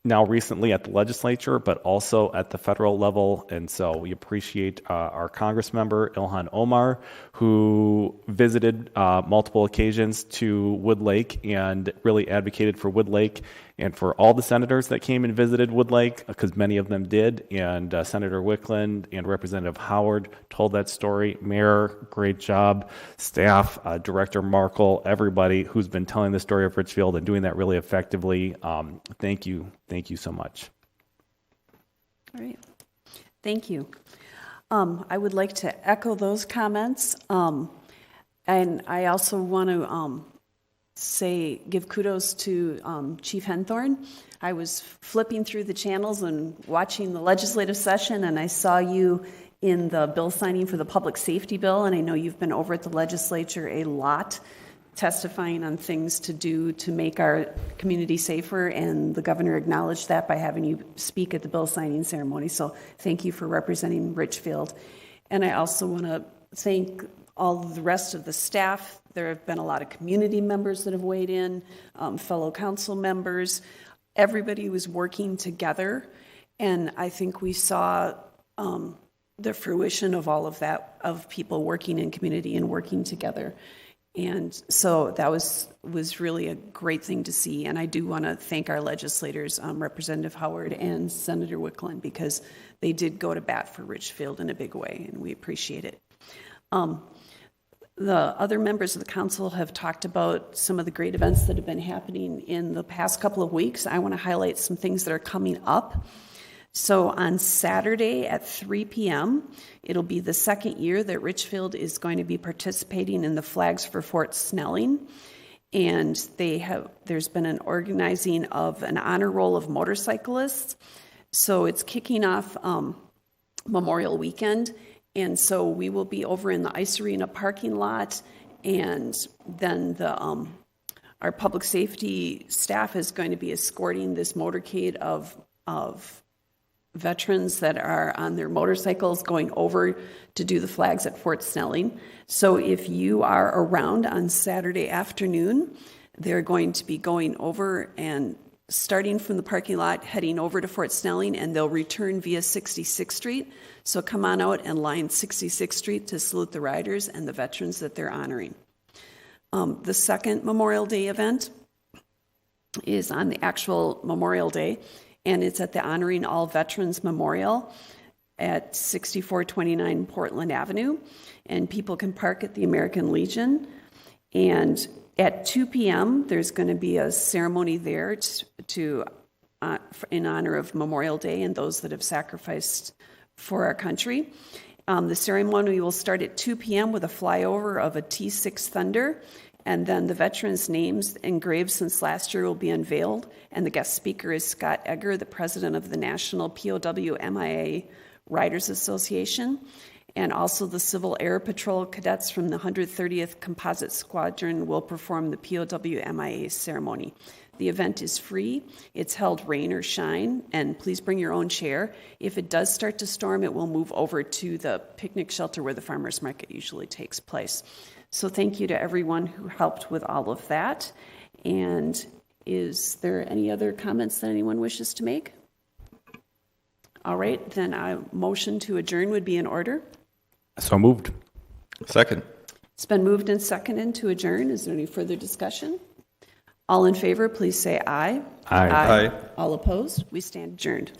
now recently at the legislature, but also at the federal level. And so we appreciate our Congress member, Ilhan Omar, who visited multiple occasions to Wood Lake and really advocated for Wood Lake, and for all the senators that came and visited Wood Lake, because many of them did. And Senator Wicklund and Representative Howard told that story. Mayor, great job. Staff, Director Markle, everybody who's been telling the story of Richfield and doing that really effectively. Thank you. Thank you so much. All right. Thank you. I would like to echo those comments. And I also want to give kudos to Chief Henthorn. I was flipping through the channels and watching the legislative session, and I saw you in the bill signing for the public safety bill, and I know you've been over at the legislature a lot, testifying on things to do to make our community safer, and the governor acknowledged that by having you speak at the bill signing ceremony. So thank you for representing Richfield. And I also want to thank all of the rest of the staff. There have been a lot of community members that have weighed in, fellow council members. Everybody was working together, and I think we saw the fruition of all of that, of people working in community and working together. And so that was really a great thing to see. And I do want to thank our legislators, Representative Howard and Senator Wicklund, because they did go to bat for Richfield in a big way, and we appreciate it. The other members of the council have talked about some of the great events that have been happening in the past couple of weeks. I want to highlight some things that are coming up. So on Saturday at 3 p.m., it'll be the second year that Richfield is going to be participating in the Flags for Fort Snelling. And there's been an organizing of an honor roll of motorcyclists. So it's kicking off Memorial Weekend. And so we will be over in the Ice Arena parking lot, and then our public safety staff is going to be escorting this motorcade of veterans that are on their motorcycles going over to do the flags at Fort Snelling. So if you are around on Saturday afternoon, they're going to be going over and starting from the parking lot, heading over to Fort Snelling, and they'll return via 66th Street. So come on out and line 66th Street to salute the riders and the veterans that they're honoring. The second Memorial Day event is on the actual Memorial Day, and it's at the Honoring All Veterans Memorial at 6429 Portland Avenue. And people can park at the American Legion. And at 2 p.m., there's going to be a ceremony there in honor of Memorial Day and those that have sacrificed for our country. The ceremony will start at 2 p.m. with a flyover of a T6 Thunder, and then the veterans' names engraved since last year will be unveiled, and the guest speaker is Scott Egger, the president of the National POW MIA Riders Association, and also the Civil Air Patrol cadets from the 130th Composite Squadron will perform the POW MIA ceremony. The event is free. It's held rain or shine, and please bring your own chair. If it does start to storm, it will move over to the picnic shelter where the farmers market usually takes place. So thank you to everyone who helped with all of that. And is there any other comments that anyone wishes to make? All right, then a motion to adjourn would be in order. So moved. Second. It's been moved and seconded to adjourn. Is there any further discussion? All in favor, please say aye. Aye. Aye. All opposed? We stand adjourned.